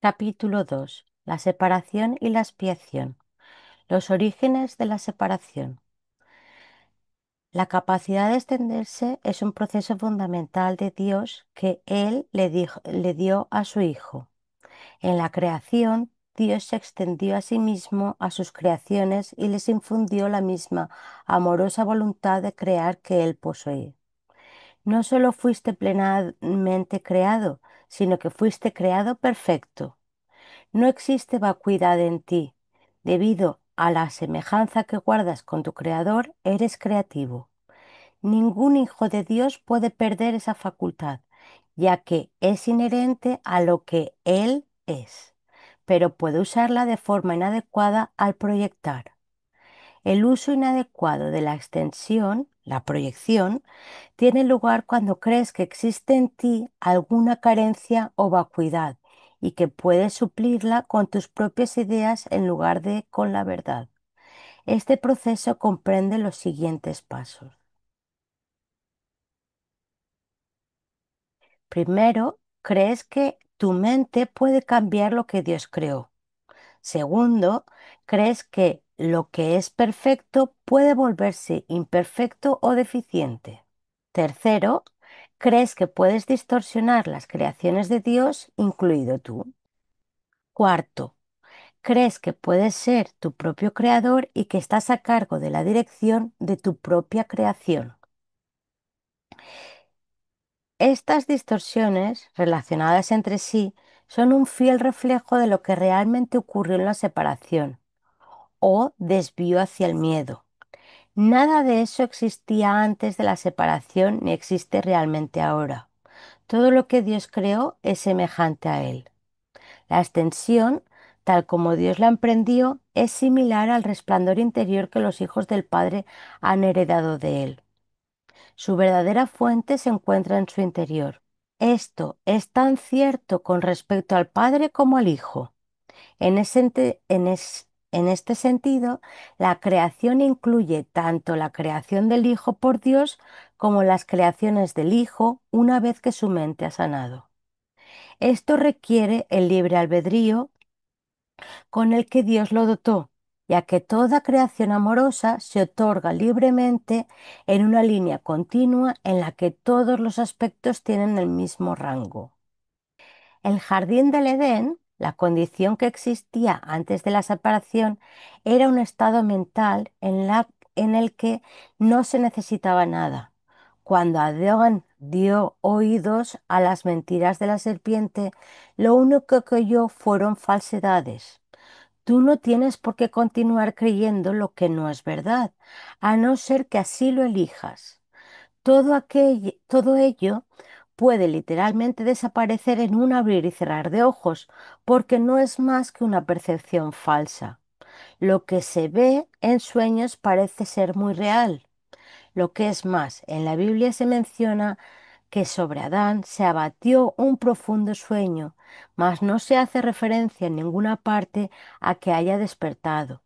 Capítulo 2. La separación y la expiación. Los orígenes de la separación. La capacidad de extenderse es un proceso fundamental de Dios que Él le dio a su Hijo. En la creación, Dios se extendió a sí mismo a sus creaciones y les infundió la misma amorosa voluntad de crear que Él posee. No solo fuiste plenamente creado, sino que fuiste creado perfecto. No existe vacuidad en ti. Debido a la semejanza que guardas con tu Creador, eres creativo. Ningún hijo de Dios puede perder esa facultad, ya que es inherente a lo que Él es, pero puede usarla de forma inadecuada al proyectar. El uso inadecuado de la extensión, la proyección, tiene lugar cuando crees que existe en ti alguna carencia o vacuidad y que puedes suplirla con tus propias ideas en lugar de con la verdad. Este proceso comprende los siguientes pasos. Primero, crees que tu mente puede cambiar lo que Dios creó. Segundo, crees que lo que es perfecto puede volverse imperfecto o deficiente. Tercero, crees que puedes distorsionar las creaciones de Dios, incluido tú. Cuarto, crees que puedes ser tu propio creador y que estás a cargo de la dirección de tu propia creación. Estas distorsiones, relacionadas entre sí, son un fiel reflejo de lo que realmente ocurrió en la separación o desvío hacia el miedo. Nada de eso existía antes de la separación ni existe realmente ahora. Todo lo que Dios creó es semejante a Él. La extensión, tal como Dios la emprendió, es similar al resplandor interior que los hijos del Padre han heredado de Él. Su verdadera fuente se encuentra en su interior. Esto es tan cierto con respecto al Padre como al Hijo. En este sentido, la creación incluye tanto la creación del Hijo por Dios como las creaciones del Hijo una vez que su mente ha sanado. Esto requiere el libre albedrío con el que Dios lo dotó, ya que toda creación amorosa se otorga libremente en una línea continua en la que todos los aspectos tienen el mismo rango. El jardín del Edén, la condición que existía antes de la separación, era un estado mental en el que no se necesitaba nada. Cuando Adán dio oídos a las mentiras de la serpiente, lo único que oyó fueron falsedades. Tú no tienes por qué continuar creyendo lo que no es verdad, a no ser que así lo elijas. Todo ello puede literalmente desaparecer en un abrir y cerrar de ojos, porque no es más que una percepción falsa. Lo que se ve en sueños parece ser muy real. Lo que es más, en la Biblia se menciona que sobre Adán se abatió un profundo sueño, mas no se hace referencia en ninguna parte a que haya despertado.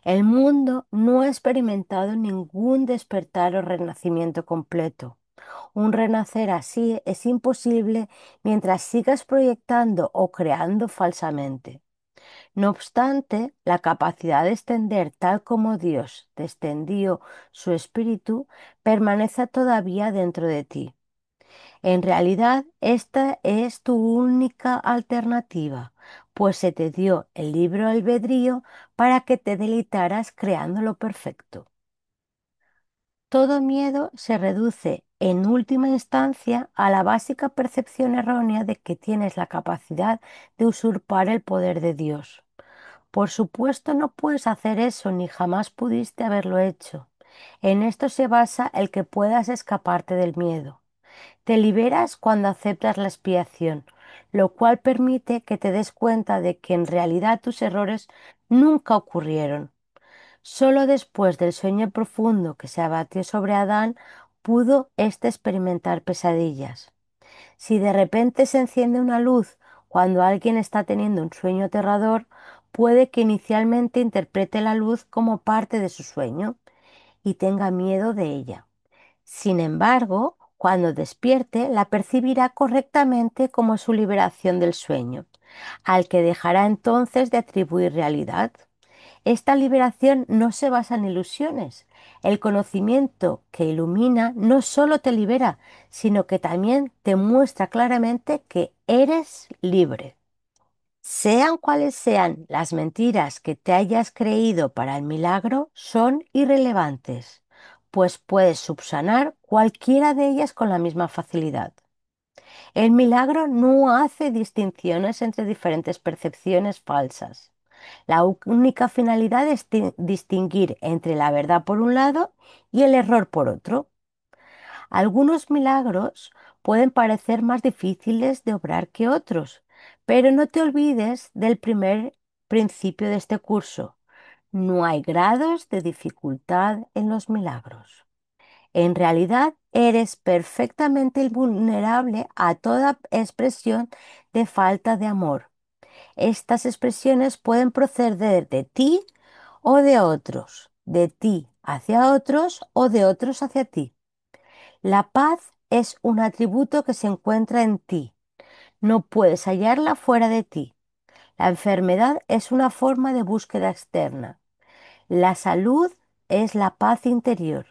El mundo no ha experimentado ningún despertar o renacimiento completo. Un renacer así es imposible mientras sigas proyectando o creando falsamente. No obstante, la capacidad de extender tal como Dios te extendió su espíritu permanece todavía dentro de ti. En realidad, esta es tu única alternativa, pues se te dio el libre albedrío para que te deleitaras creando lo perfecto. Todo miedo se reduce en última instancia a la básica percepción errónea de que tienes la capacidad de usurpar el poder de Dios. Por supuesto, no puedes hacer eso ni jamás pudiste haberlo hecho. En esto se basa el que puedas escaparte del miedo. Te liberas cuando aceptas la expiación, lo cual permite que te des cuenta de que en realidad tus errores nunca ocurrieron. Solo después del sueño profundo que se abatió sobre Adán pudo éste experimentar pesadillas. Si de repente se enciende una luz cuando alguien está teniendo un sueño aterrador, puede que inicialmente interprete la luz como parte de su sueño y tenga miedo de ella. Sin embargo, cuando despierte, la percibirá correctamente como su liberación del sueño. al que dejará entonces de atribuir realidad. Esta liberación no se basa en ilusiones. El conocimiento que ilumina no solo te libera, sino que también te muestra claramente que eres libre. Sean cuales sean las mentiras que te hayas creído para el milagro, son irrelevantes, pues puedes subsanar cualquiera de ellas con la misma facilidad. El milagro no hace distinciones entre diferentes percepciones falsas. La única finalidad es distinguir entre la verdad por un lado y el error por otro. Algunos milagros pueden parecer más difíciles de obrar que otros, pero no te olvides del primer principio de este curso. No hay grados de dificultad en los milagros. En realidad, eres perfectamente invulnerable a toda expresión de falta de amor. Estas expresiones pueden proceder de ti o de otros, de ti hacia otros o de otros hacia ti. La paz es un atributo que se encuentra en ti. No puedes hallarla fuera de ti. La enfermedad es una forma de búsqueda externa. La salud es la paz interior.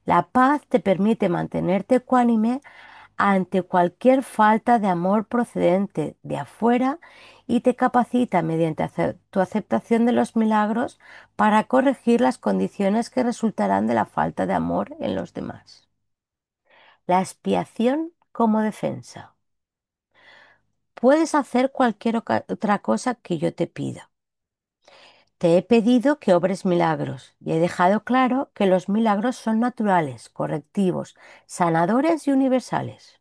La paz te permite mantenerte ecuánime ante cualquier falta de amor procedente de afuera y te capacita mediante tu aceptación de los milagros para corregir las condiciones que resultarán de la falta de amor en los demás. La expiación como defensa. Puedes hacer cualquier otra cosa que yo te pida. Te he pedido que obres milagros y he dejado claro que los milagros son naturales, correctivos, sanadores y universales.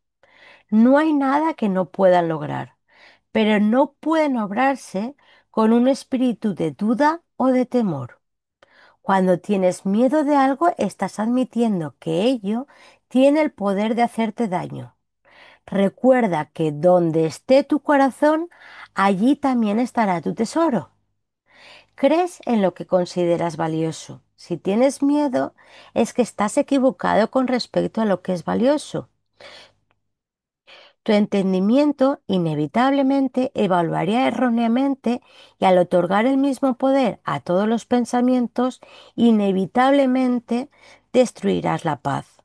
No hay nada que no puedan lograr, pero no pueden obrarse con un espíritu de duda o de temor. Cuando tienes miedo de algo, estás admitiendo que ello tiene el poder de hacerte daño. Recuerda que donde esté tu corazón, allí también estará tu tesoro. Crees en lo que consideras valioso. Si tienes miedo, es que estás equivocado con respecto a lo que es valioso. Tu entendimiento inevitablemente evaluaría erróneamente y al otorgar el mismo poder a todos los pensamientos, inevitablemente destruirás la paz.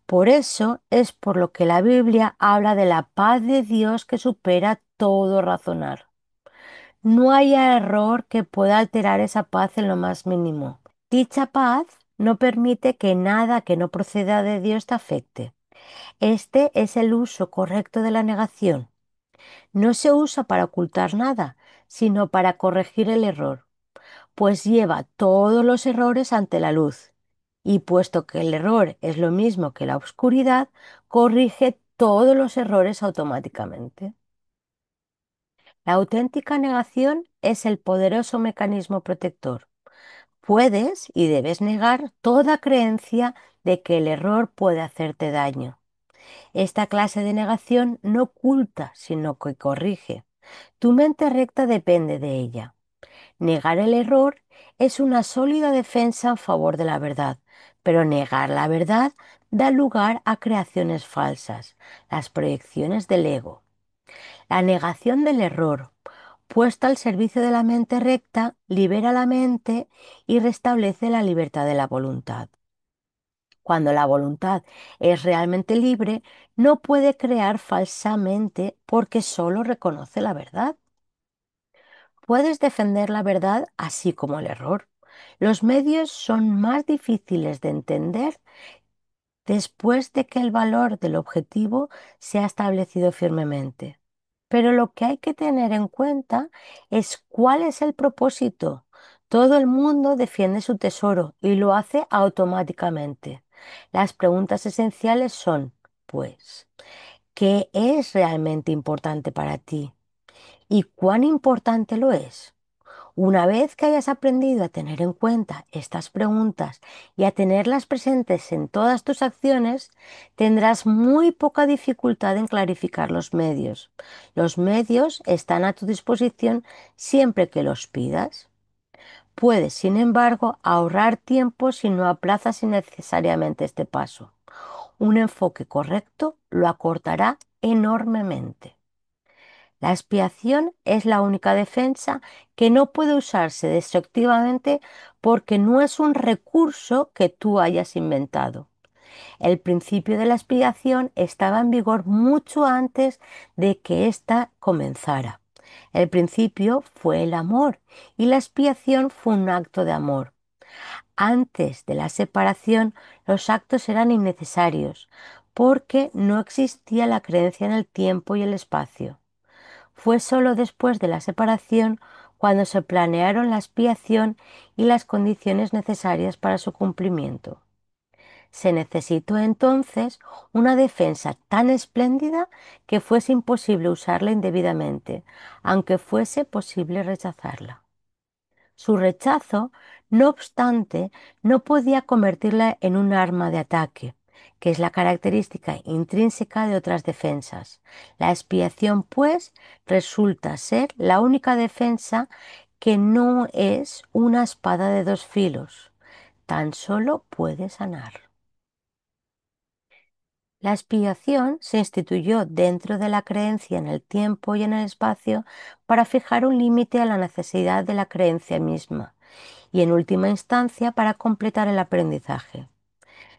Por eso es por lo que la Biblia habla de la paz de Dios que supera todo razonar. No hay error que pueda alterar esa paz en lo más mínimo. Dicha paz no permite que nada que no proceda de Dios te afecte. Este es el uso correcto de la negación. No se usa para ocultar nada, sino para corregir el error, pues lleva todos los errores ante la luz. Y puesto que el error es lo mismo que la oscuridad, corrige todos los errores automáticamente. La auténtica negación es el poderoso mecanismo protector. Puedes y debes negar toda creencia de que el error puede hacerte daño. Esta clase de negación no oculta, sino que corrige. Tu mente recta depende de ella. Negar el error es una sólida defensa en favor de la verdad, pero negar la verdad da lugar a creaciones falsas, las proyecciones del ego. La negación del error, puesta al servicio de la mente recta, libera la mente y restablece la libertad de la voluntad. Cuando la voluntad es realmente libre, no puede crear falsamente porque solo reconoce la verdad. Puedes defender la verdad así como el error. Los medios son más difíciles de entender después de que el valor del objetivo se ha establecido firmemente. Pero lo que hay que tener en cuenta es cuál es el propósito. Todo el mundo defiende su tesoro y lo hace automáticamente. Las preguntas esenciales son, pues, ¿qué es realmente importante para ti? ¿Y cuán importante lo es? Una vez que hayas aprendido a tener en cuenta estas preguntas y a tenerlas presentes en todas tus acciones, tendrás muy poca dificultad en clarificar los medios. Los medios están a tu disposición siempre que los pidas. Puedes, sin embargo, ahorrar tiempo si no aplazas innecesariamente este paso. Un enfoque correcto lo acortará enormemente. La expiación es la única defensa que no puede usarse destructivamente porque no es un recurso que tú hayas inventado. El principio de la expiación estaba en vigor mucho antes de que ésta comenzara. El principio fue el amor y la expiación fue un acto de amor. Antes de la separación, los actos eran innecesarios porque no existía la creencia en el tiempo y el espacio. Fue sólo después de la separación cuando se planearon la expiación y las condiciones necesarias para su cumplimiento. Se necesitó entonces una defensa tan espléndida que fuese imposible usarla indebidamente, aunque fuese posible rechazarla. Su rechazo, no obstante, no podía convertirla en un arma de ataque, que es la característica intrínseca de otras defensas. La expiación, pues, resulta ser la única defensa que no es una espada de dos filos, tan solo puede sanar. La expiación se instituyó dentro de la creencia en el tiempo y en el espacio para fijar un límite a la necesidad de la creencia misma y en última instancia para completar el aprendizaje.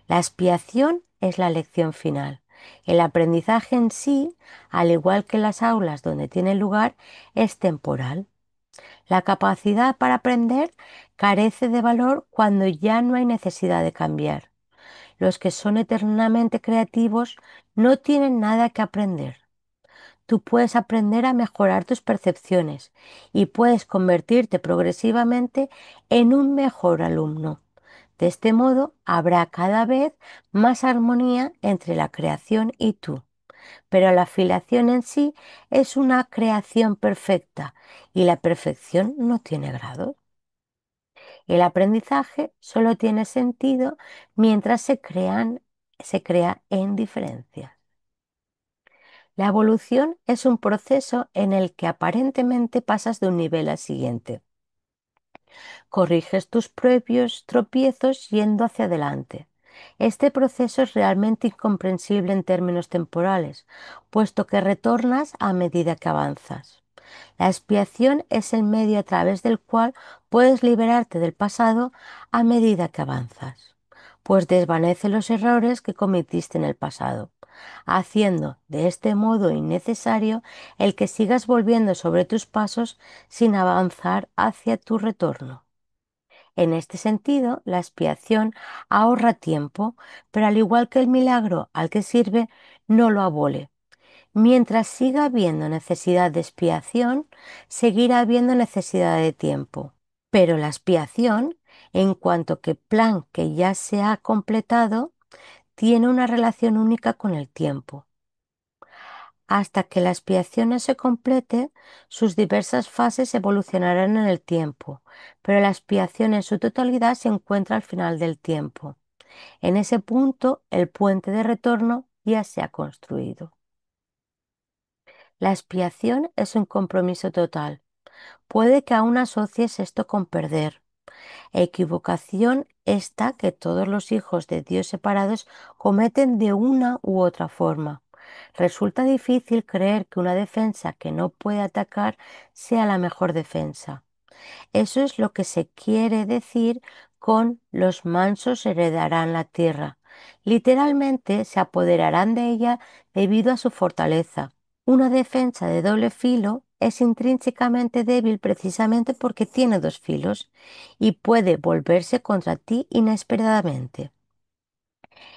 La expiación es la lección final. El aprendizaje en sí, al igual que las aulas donde tiene lugar, es temporal. La capacidad para aprender carece de valor cuando ya no hay necesidad de cambiar. Los que son eternamente creativos no tienen nada que aprender. Tú puedes aprender a mejorar tus percepciones y puedes convertirte progresivamente en un mejor alumno. De este modo habrá cada vez más armonía entre la creación y tú. Pero la filiación en sí es una creación perfecta y la perfección no tiene grado. El aprendizaje solo tiene sentido mientras se crea en diferencias. La evolución es un proceso en el que aparentemente pasas de un nivel al siguiente. Corriges tus propios tropiezos yendo hacia adelante. Este proceso es realmente incomprensible en términos temporales, puesto que retornas a medida que avanzas. La expiación es el medio a través del cual puedes liberarte del pasado a medida que avanzas, pues desvanece los errores que cometiste en el pasado, haciendo de este modo innecesario el que sigas volviendo sobre tus pasos sin avanzar hacia tu retorno. En este sentido, la expiación ahorra tiempo, pero al igual que el milagro al que sirve, no lo abole. Mientras siga habiendo necesidad de expiación, seguirá habiendo necesidad de tiempo. Pero la expiación, en cuanto que plan que ya se ha completado, tiene una relación única con el tiempo. Hasta que la expiación no se complete, sus diversas fases evolucionarán en el tiempo, pero la expiación en su totalidad se encuentra al final del tiempo. En ese punto, el puente de retorno ya se ha construido. La expiación es un compromiso total. Puede que aún asocies esto con perder. Equivocación esta que todos los hijos de Dios separados cometen de una u otra forma. Resulta difícil creer que una defensa que no puede atacar sea la mejor defensa. Eso es lo que se quiere decir con los mansos heredarán la tierra. Literalmente se apoderarán de ella debido a su fortaleza. Una defensa de doble filo es intrínsecamente débil precisamente porque tiene dos filos y puede volverse contra ti inesperadamente.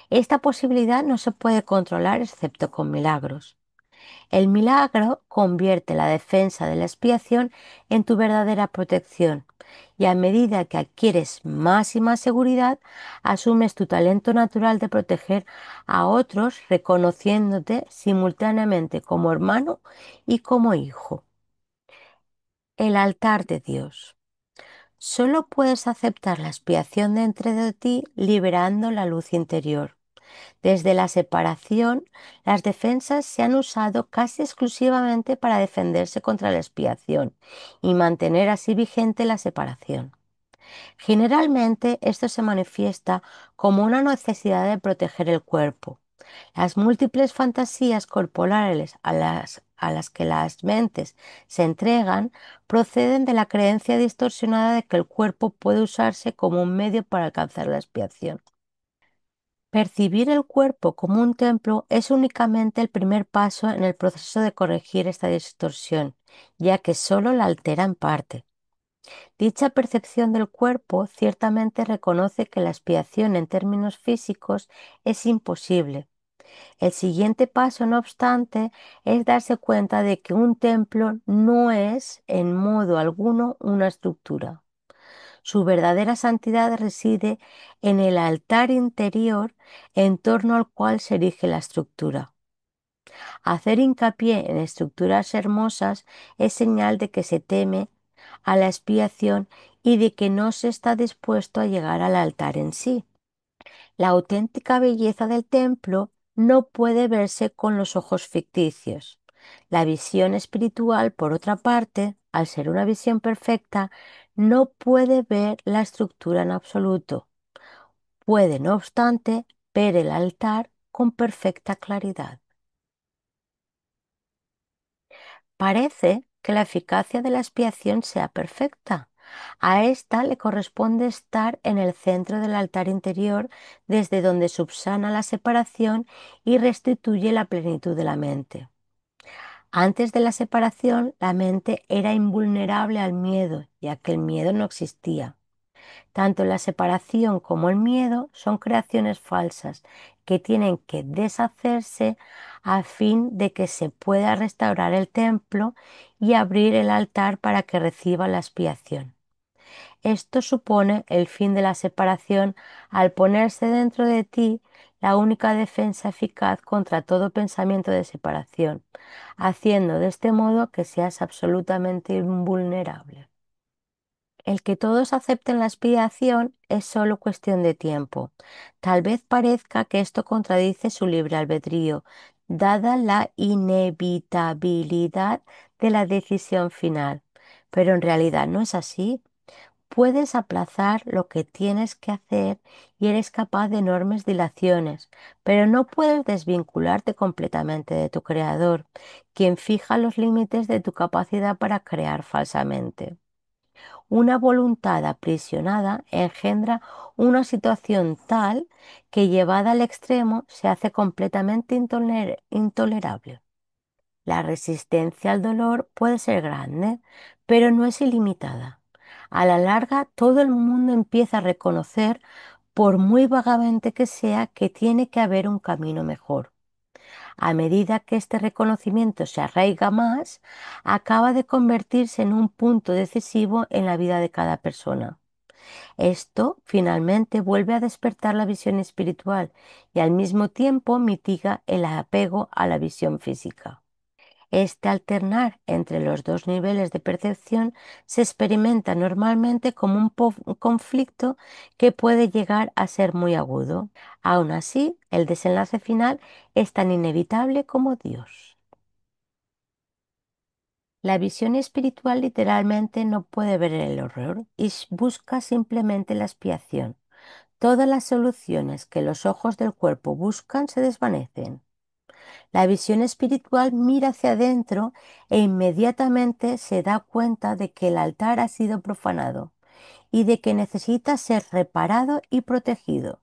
Esta posibilidad no se puede controlar excepto con milagros. El milagro convierte la defensa de la expiación en tu verdadera protección y a medida que adquieres más y más seguridad, asumes tu talento natural de proteger a otros reconociéndote simultáneamente como hermano y como hijo. El altar de Dios. Solo puedes aceptar la expiación dentro de ti liberando la luz interior. Desde la separación, las defensas se han usado casi exclusivamente para defenderse contra la expiación y mantener así vigente la separación. Generalmente esto se manifiesta como una necesidad de proteger el cuerpo. Las múltiples fantasías corporales a las a las que las mentes se entregan proceden de la creencia distorsionada de que el cuerpo puede usarse como un medio para alcanzar la expiación. Percibir el cuerpo como un templo es únicamente el primer paso en el proceso de corregir esta distorsión, ya que solo la altera en parte. Dicha percepción del cuerpo ciertamente reconoce que la expiación en términos físicos es imposible. El siguiente paso, no obstante, es darse cuenta de que un templo no es en modo alguno una estructura. Su verdadera santidad reside en el altar interior en torno al cual se erige la estructura. Hacer hincapié en estructuras hermosas es señal de que se teme a la expiación y de que no se está dispuesto a llegar al altar en sí. La auténtica belleza del templo no puede verse con los ojos ficticios. La visión espiritual, por otra parte, al ser una visión perfecta, no puede ver la estructura en absoluto. Puede, no obstante, ver el altar con perfecta claridad. Parece que la eficacia de la expiación sea perfecta. A esta le corresponde estar en el centro del altar interior, desde donde subsana la separación y restituye la plenitud de la mente. Antes de la separación, la mente era invulnerable al miedo, ya que el miedo no existía. Tanto la separación como el miedo son creaciones falsas que tienen que deshacerse a fin de que se pueda restaurar el templo y abrir el altar para que reciba la expiación. Esto supone el fin de la separación al ponerse dentro de ti la única defensa eficaz contra todo pensamiento de separación, haciendo de este modo que seas absolutamente invulnerable. El que todos acepten la expiación es solo cuestión de tiempo. Tal vez parezca que esto contradice su libre albedrío, dada la inevitabilidad de la decisión final, pero en realidad no es así. Puedes aplazar lo que tienes que hacer y eres capaz de enormes dilaciones, pero no puedes desvincularte completamente de tu creador, quien fija los límites de tu capacidad para crear falsamente. Una voluntad aprisionada engendra una situación tal que, llevada al extremo, se hace completamente intolerable. La resistencia al dolor puede ser grande, pero no es ilimitada. A la larga, todo el mundo empieza a reconocer, por muy vagamente que sea, que tiene que haber un camino mejor. A medida que este reconocimiento se arraiga más, acaba de convertirse en un punto decisivo en la vida de cada persona. Esto finalmente vuelve a despertar la visión espiritual y al mismo tiempo mitiga el apego a la visión física. Este alternar entre los dos niveles de percepción se experimenta normalmente como un conflicto que puede llegar a ser muy agudo. Aún así, el desenlace final es tan inevitable como Dios. La visión espiritual literalmente no puede ver el horror y busca simplemente la expiación. Todas las soluciones que los ojos del cuerpo buscan se desvanecen. La visión espiritual mira hacia adentro e inmediatamente se da cuenta de que el altar ha sido profanado y de que necesita ser reparado y protegido.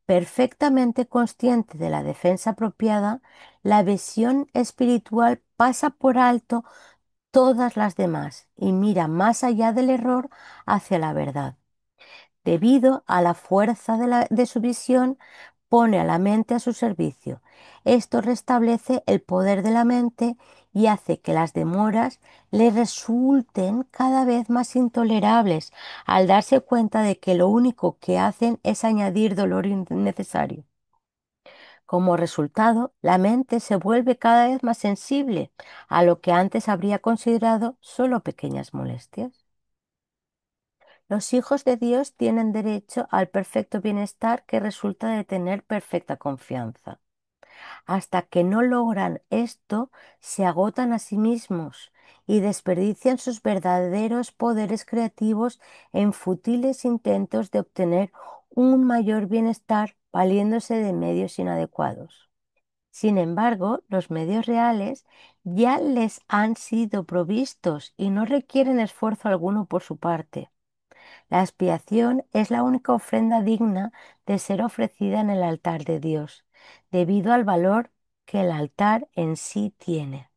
Perfectamente consciente de la defensa apropiada, la visión espiritual pasa por alto todas las demás y mira más allá del error hacia la verdad. Debido a la fuerza de su visión, pone a la mente a su servicio. Esto restablece el poder de la mente y hace que las demoras le resulten cada vez más intolerables al darse cuenta de que lo único que hacen es añadir dolor innecesario. Como resultado, la mente se vuelve cada vez más sensible a lo que antes habría considerado solo pequeñas molestias. Los hijos de Dios tienen derecho al perfecto bienestar que resulta de tener perfecta confianza. Hasta que no logran esto, se agotan a sí mismos y desperdician sus verdaderos poderes creativos en fútiles intentos de obtener un mayor bienestar valiéndose de medios inadecuados. Sin embargo, los medios reales ya les han sido provistos y no requieren esfuerzo alguno por su parte. La expiación es la única ofrenda digna de ser ofrecida en el altar de Dios, debido al valor que el altar en sí tiene.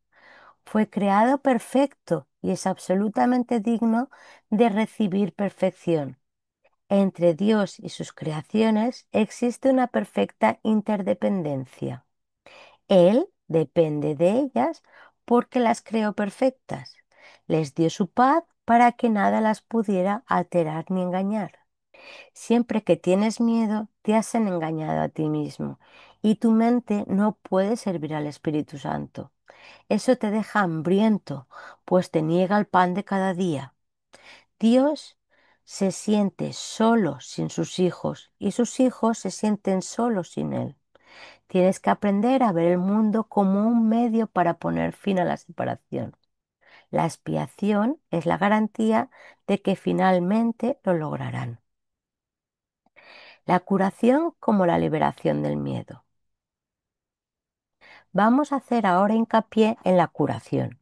Fue creado perfecto y es absolutamente digno de recibir perfección. Entre Dios y sus creaciones existe una perfecta interdependencia. Él depende de ellas porque las creó perfectas. Les dio su paz para que nada las pudiera alterar ni engañar. Siempre que tienes miedo, te has engañado a ti mismo y tu mente no puede servir al Espíritu Santo. Eso te deja hambriento, pues te niega el pan de cada día. Dios se siente solo sin sus hijos y sus hijos se sienten solos sin Él. Tienes que aprender a ver el mundo como un medio para poner fin a la separación. La expiación es la garantía de que finalmente lo lograrán. La curación como la liberación del miedo. Vamos a hacer ahora hincapié en la curación.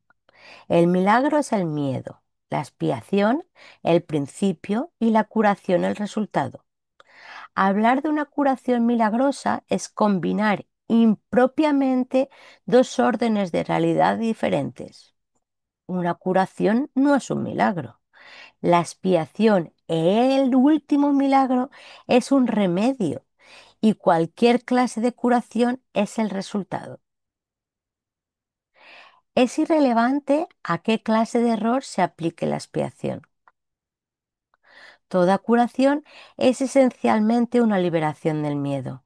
El milagro es el miedo, la expiación el principio y la curación el resultado. Hablar de una curación milagrosa es combinar impropiamente dos órdenes de realidad diferentes. Una curación no es un milagro. La expiación, el último milagro, es un remedio y cualquier clase de curación es el resultado. Es irrelevante a qué clase de error se aplique la expiación. Toda curación es esencialmente una liberación del miedo.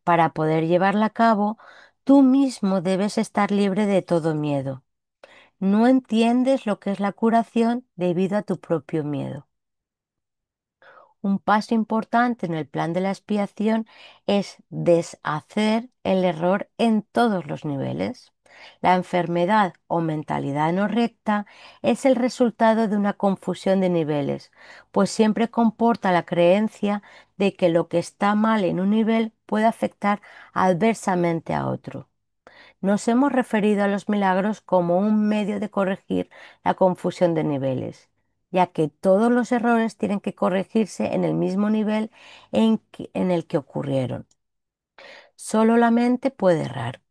Para poder llevarla a cabo, tú mismo debes estar libre de todo miedo. No entiendes lo que es la curación debido a tu propio miedo. Un paso importante en el plan de la expiación es deshacer el error en todos los niveles. La enfermedad o mentalidad no recta es el resultado de una confusión de niveles, pues siempre comporta la creencia de que lo que está mal en un nivel puede afectar adversamente a otro. Nos hemos referido a los milagros como un medio de corregir la confusión de niveles, ya que todos los errores tienen que corregirse en el mismo nivel en el que ocurrieron. Solo la mente puede errar.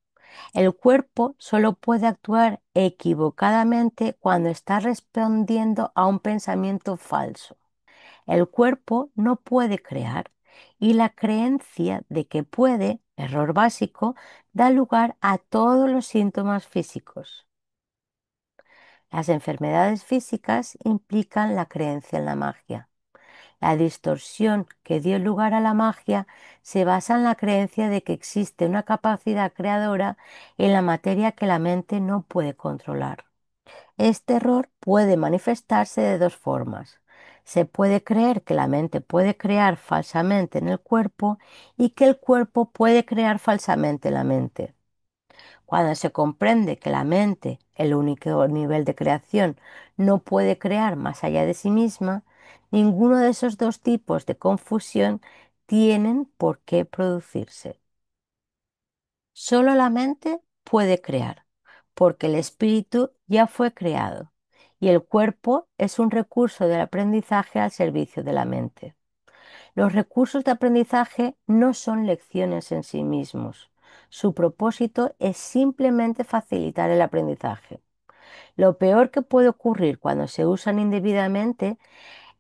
El cuerpo solo puede actuar equivocadamente cuando está respondiendo a un pensamiento falso. El cuerpo no puede crear y la creencia de que puede, error básico, da lugar a todos los síntomas físicos. Las enfermedades físicas implican la creencia en la magia. La distorsión que dio lugar a la magia se basa en la creencia de que existe una capacidad creadora en la materia que la mente no puede controlar. Este error puede manifestarse de dos formas. Se puede creer que la mente puede crear falsamente en el cuerpo y que el cuerpo puede crear falsamente en la mente. Cuando se comprende que la mente, el único nivel de creación, no puede crear más allá de sí misma, ninguno de esos dos tipos de confusión tienen por qué producirse. Solo la mente puede crear, porque el espíritu ya fue creado y el cuerpo es un recurso del aprendizaje al servicio de la mente. Los recursos de aprendizaje no son lecciones en sí mismos. Su propósito es simplemente facilitar el aprendizaje. Lo peor que puede ocurrir cuando se usan indebidamente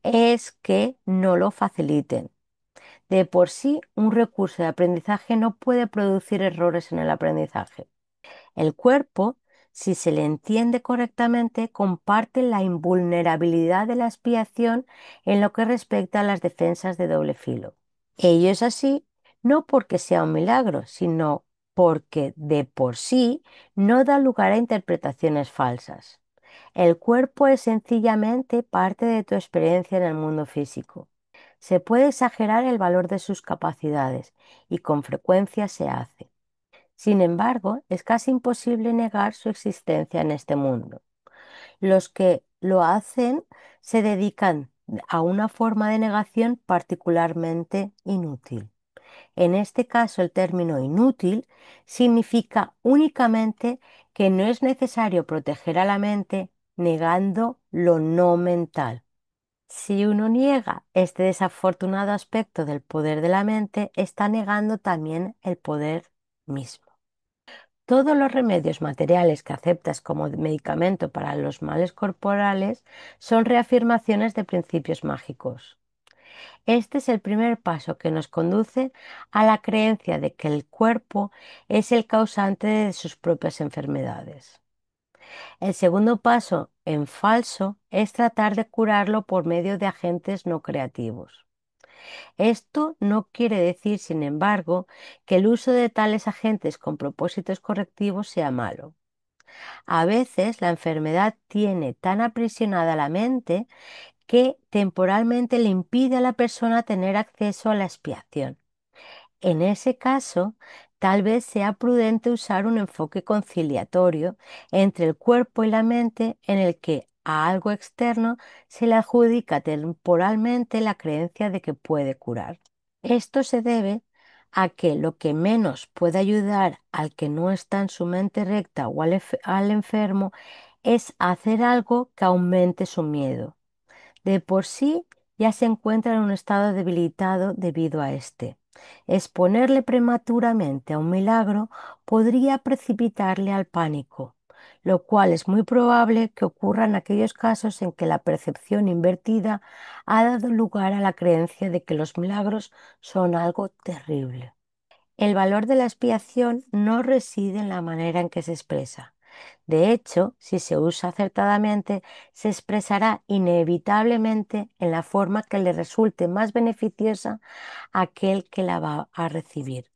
es que no lo faciliten. De por sí, un recurso de aprendizaje no puede producir errores en el aprendizaje. El cuerpo, si se le entiende correctamente, comparte la invulnerabilidad de la expiación en lo que respecta a las defensas de doble filo. Ello es así no porque sea un milagro, sino porque de por sí no da lugar a interpretaciones falsas. El cuerpo es sencillamente parte de tu experiencia en el mundo físico. Se puede exagerar el valor de sus capacidades y con frecuencia se hace. Sin embargo, es casi imposible negar su existencia en este mundo. Los que lo hacen se dedican a una forma de negación particularmente inútil. En este caso, el término inútil significa únicamente que no es necesario proteger a la mente negando lo no mental. Si uno niega este desafortunado aspecto del poder de la mente, está negando también el poder mismo. Todos los remedios materiales que aceptas como medicamento para los males corporales son reafirmaciones de principios mágicos. Este es el primer paso que nos conduce a la creencia de que el cuerpo es el causante de sus propias enfermedades. El segundo paso, en falso, es tratar de curarlo por medio de agentes no creativos. Esto no quiere decir, sin embargo, que el uso de tales agentes con propósitos correctivos sea malo. A veces la enfermedad tiene tan aprisionada la mente que temporalmente le impide a la persona tener acceso a la expiación. En ese caso, tal vez sea prudente usar un enfoque conciliatorio entre el cuerpo y la mente en el que a algo externo se le adjudica temporalmente la creencia de que puede curar. Esto se debe a que lo que menos puede ayudar al que no está en su mente recta o al enfermo es hacer algo que aumente su miedo. De por sí ya se encuentra en un estado debilitado debido a este. Exponerle prematuramente a un milagro podría precipitarle al pánico, lo cual es muy probable que ocurra en aquellos casos en que la percepción invertida ha dado lugar a la creencia de que los milagros son algo terrible. El valor de la expiación no reside en la manera en que se expresa. De hecho, si se usa acertadamente, se expresará inevitablemente en la forma que le resulte más beneficiosa a aquel que la va a recibir.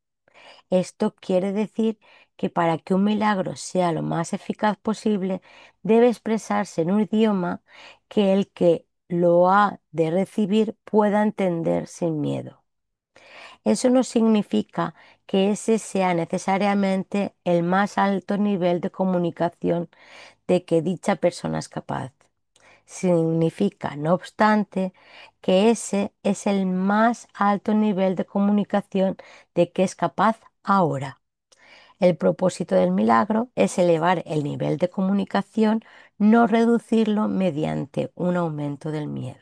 Esto quiere decir que para que un milagro sea lo más eficaz posible, debe expresarse en un idioma que el que lo ha de recibir pueda entender sin miedo. Eso no significa que ese sea necesariamente el más alto nivel de comunicación de que dicha persona es capaz. Significa, no obstante, que ese es el más alto nivel de comunicación de que es capaz ahora. El propósito del milagro es elevar el nivel de comunicación, no reducirlo mediante un aumento del miedo.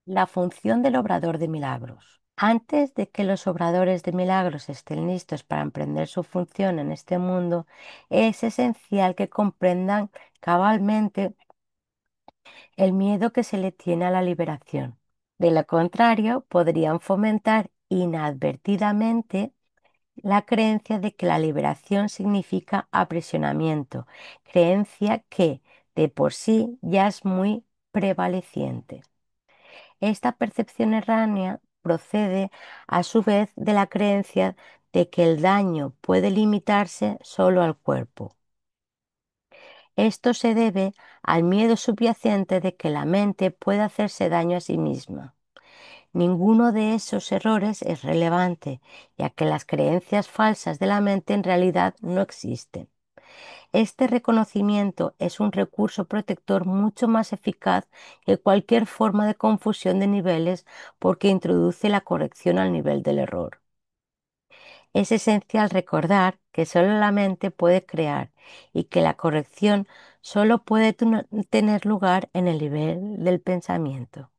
La función del obrador de milagros. Antes de que los obradores de milagros estén listos para emprender su función en este mundo, es esencial que comprendan cabalmente el miedo que se le tiene a la liberación. De lo contrario, podrían fomentar inadvertidamente la creencia de que la liberación significa aprisionamiento, creencia que de por sí ya es muy prevaleciente. Esta percepción errónea procede a su vez de la creencia de que el daño puede limitarse solo al cuerpo. Esto se debe al miedo subyacente de que la mente puede hacerse daño a sí misma. Ninguno de esos errores es relevante, ya que las creencias falsas de la mente en realidad no existen. Este reconocimiento es un recurso protector mucho más eficaz que cualquier forma de confusión de niveles porque introduce la corrección al nivel del error. Es esencial recordar que solo la mente puede crear y que la corrección solo puede tener lugar en el nivel del pensamiento.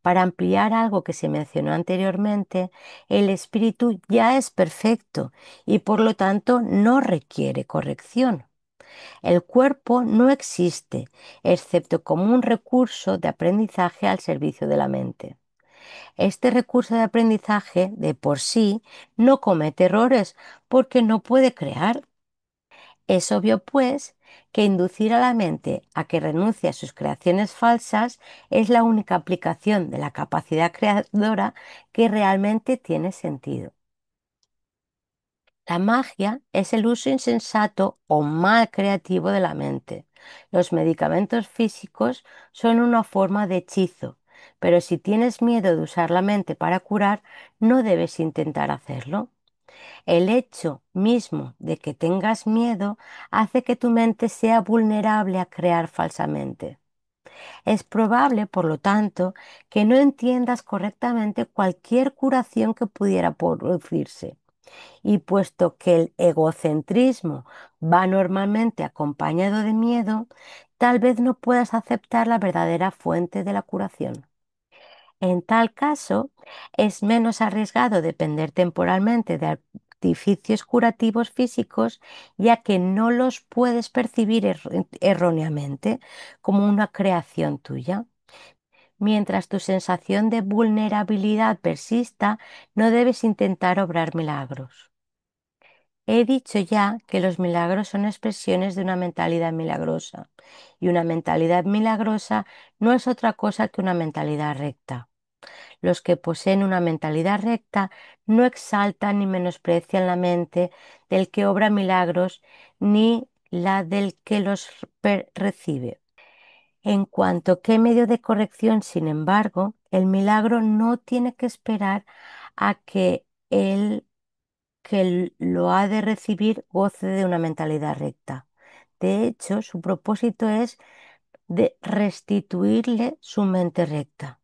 Para ampliar algo que se mencionó anteriormente, el espíritu ya es perfecto y por lo tanto no requiere corrección. El cuerpo no existe, excepto como un recurso de aprendizaje al servicio de la mente. Este recurso de aprendizaje, de por sí, no comete errores porque no puede crear. Es obvio, pues, que inducir a la mente a que renuncie a sus creaciones falsas es la única aplicación de la capacidad creadora que realmente tiene sentido. La magia es el uso insensato o mal creativo de la mente. Los medicamentos físicos son una forma de hechizo, pero si tienes miedo de usar la mente para curar, no debes intentar hacerlo. El hecho mismo de que tengas miedo hace que tu mente sea vulnerable a crear falsamente. Es probable, por lo tanto, que no entiendas correctamente cualquier curación que pudiera producirse. Y puesto que el egocentrismo va normalmente acompañado de miedo, tal vez no puedas aceptar la verdadera fuente de la curación. En tal caso, es menos arriesgado depender temporalmente de artificios curativos físicos, ya que no los puedes percibir erróneamente como una creación tuya. Mientras tu sensación de vulnerabilidad persista, no debes intentar obrar milagros. He dicho ya que los milagros son expresiones de una mentalidad milagrosa, y una mentalidad milagrosa no es otra cosa que una mentalidad recta. Los que poseen una mentalidad recta no exaltan ni menosprecian la mente del que obra milagros ni la del que los recibe. En cuanto que medio de corrección, sin embargo, el milagro no tiene que esperar a que el que lo ha de recibir goce de una mentalidad recta. De hecho, su propósito es de restituirle su mente recta.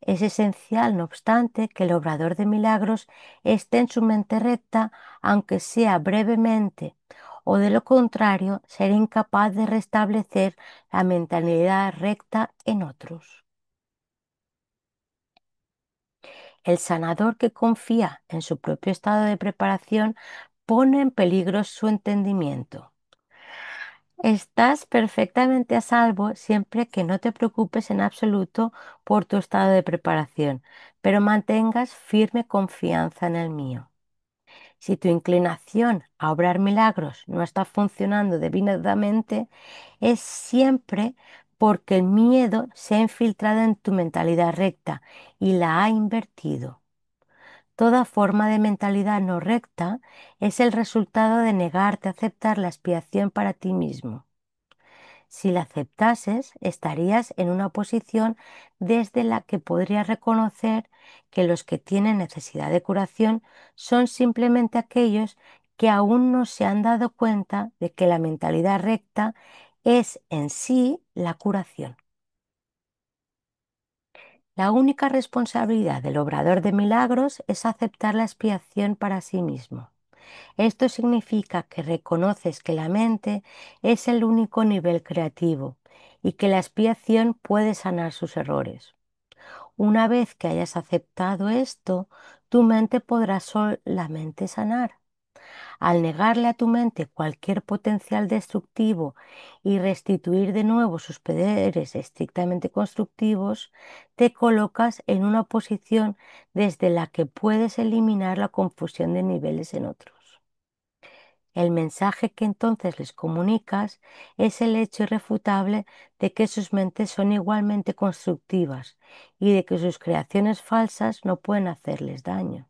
Es esencial, no obstante, que el obrador de milagros esté en su mente recta, aunque sea brevemente, o de lo contrario, será incapaz de restablecer la mentalidad recta en otros. El sanador que confía en su propio estado de preparación pone en peligro su entendimiento. Estás perfectamente a salvo siempre que no te preocupes en absoluto por tu estado de preparación, pero mantengas firme confianza en el mío. Si tu inclinación a obrar milagros no está funcionando debidamente, es siempre porque el miedo se ha infiltrado en tu mentalidad recta y la ha invertido. Toda forma de mentalidad no recta es el resultado de negarte a aceptar la expiación para ti mismo. Si la aceptases, estarías en una posición desde la que podrías reconocer que los que tienen necesidad de curación son simplemente aquellos que aún no se han dado cuenta de que la mentalidad recta es en sí la curación. La única responsabilidad del obrador de milagros es aceptar la expiación para sí mismo. Esto significa que reconoces que la mente es el único nivel creativo y que la expiación puede sanar sus errores. Una vez que hayas aceptado esto, tu mente podrá solamente sanar. Al negarle a tu mente cualquier potencial destructivo y restituir de nuevo sus poderes estrictamente constructivos, te colocas en una posición desde la que puedes eliminar la confusión de niveles en otros. El mensaje que entonces les comunicas es el hecho irrefutable de que sus mentes son igualmente constructivas y de que sus creaciones falsas no pueden hacerles daño.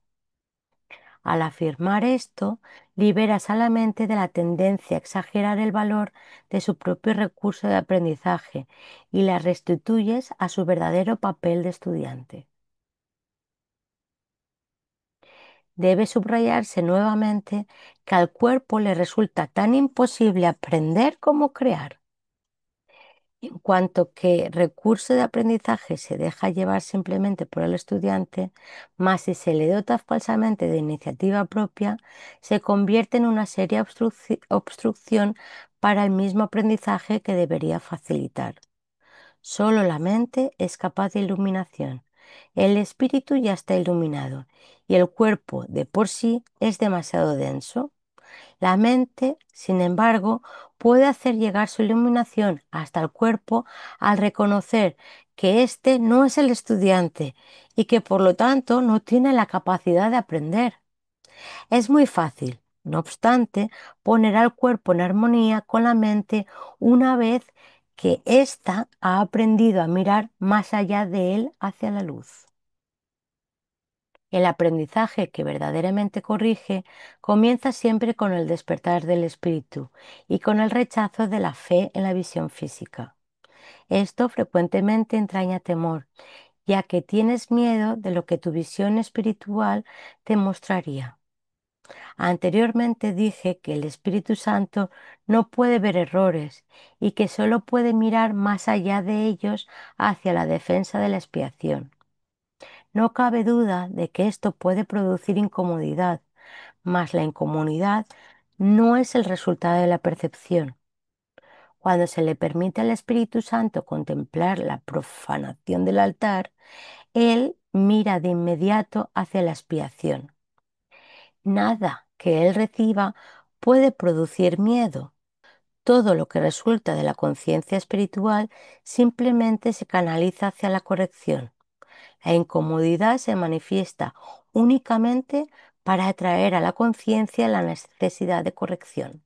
Al afirmar esto, liberas a la mente de la tendencia a exagerar el valor de su propio recurso de aprendizaje y la restituyes a su verdadero papel de estudiante. Debe subrayarse nuevamente que al cuerpo le resulta tan imposible aprender como crear. En cuanto que recurso de aprendizaje se deja llevar simplemente por el estudiante, más si se le dota falsamente de iniciativa propia, se convierte en una seria obstrucción para el mismo aprendizaje que debería facilitar. Solo la mente es capaz de iluminación. El espíritu ya está iluminado y el cuerpo de por sí es demasiado denso. La mente, sin embargo, puede hacer llegar su iluminación hasta el cuerpo al reconocer que éste no es el estudiante y que por lo tanto no tiene la capacidad de aprender. Es muy fácil, no obstante, poner al cuerpo en armonía con la mente una vez que ésta ha aprendido a mirar más allá de él hacia la luz. El aprendizaje que verdaderamente corrige comienza siempre con el despertar del espíritu y con el rechazo de la fe en la visión física. Esto frecuentemente entraña temor, ya que tienes miedo de lo que tu visión espiritual te mostraría. Anteriormente dije que el Espíritu Santo no puede ver errores y que solo puede mirar más allá de ellos hacia la defensa de la expiación. No cabe duda de que esto puede producir incomodidad, mas la incomodidad no es el resultado de la percepción. Cuando se le permite al Espíritu Santo contemplar la profanación del altar, Él mira de inmediato hacia la expiación. Nada que Él reciba puede producir miedo. Todo lo que resulta de la conciencia espiritual simplemente se canaliza hacia la corrección. La incomodidad se manifiesta únicamente para atraer a la conciencia la necesidad de corrección.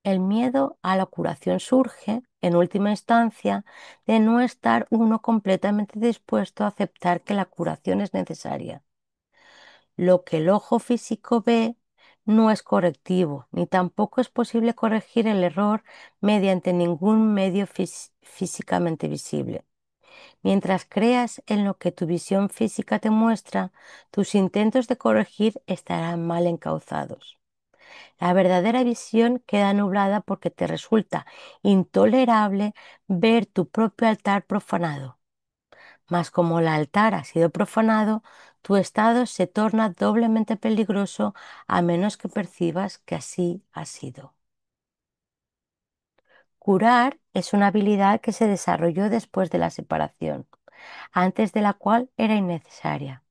El miedo a la curación surge, en última instancia, de no estar uno completamente dispuesto a aceptar que la curación es necesaria. Lo que el ojo físico ve no es correctivo, ni tampoco es posible corregir el error mediante ningún medio físicamente visible. Mientras creas en lo que tu visión física te muestra, tus intentos de corregir estarán mal encauzados. La verdadera visión queda nublada porque te resulta intolerable ver tu propio altar profanado. Mas como el altar ha sido profanado, tu estado se torna doblemente peligroso a menos que percibas que así ha sido. Curar es una habilidad que se desarrolló después de la separación, antes de la cual era innecesaria.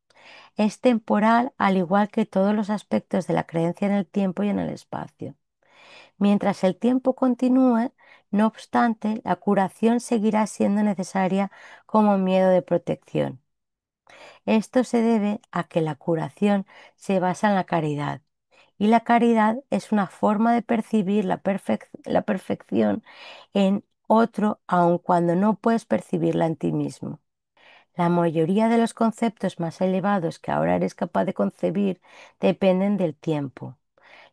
Es temporal al igual que todos los aspectos de la creencia en el tiempo y en el espacio. Mientras el tiempo continúe, no obstante, la curación seguirá siendo necesaria como miedo de protección. Esto se debe a que la curación se basa en la caridad, y la caridad es una forma de percibir la perfección en otro aun cuando no puedes percibirla en ti mismo. La mayoría de los conceptos más elevados que ahora eres capaz de concebir dependen del tiempo.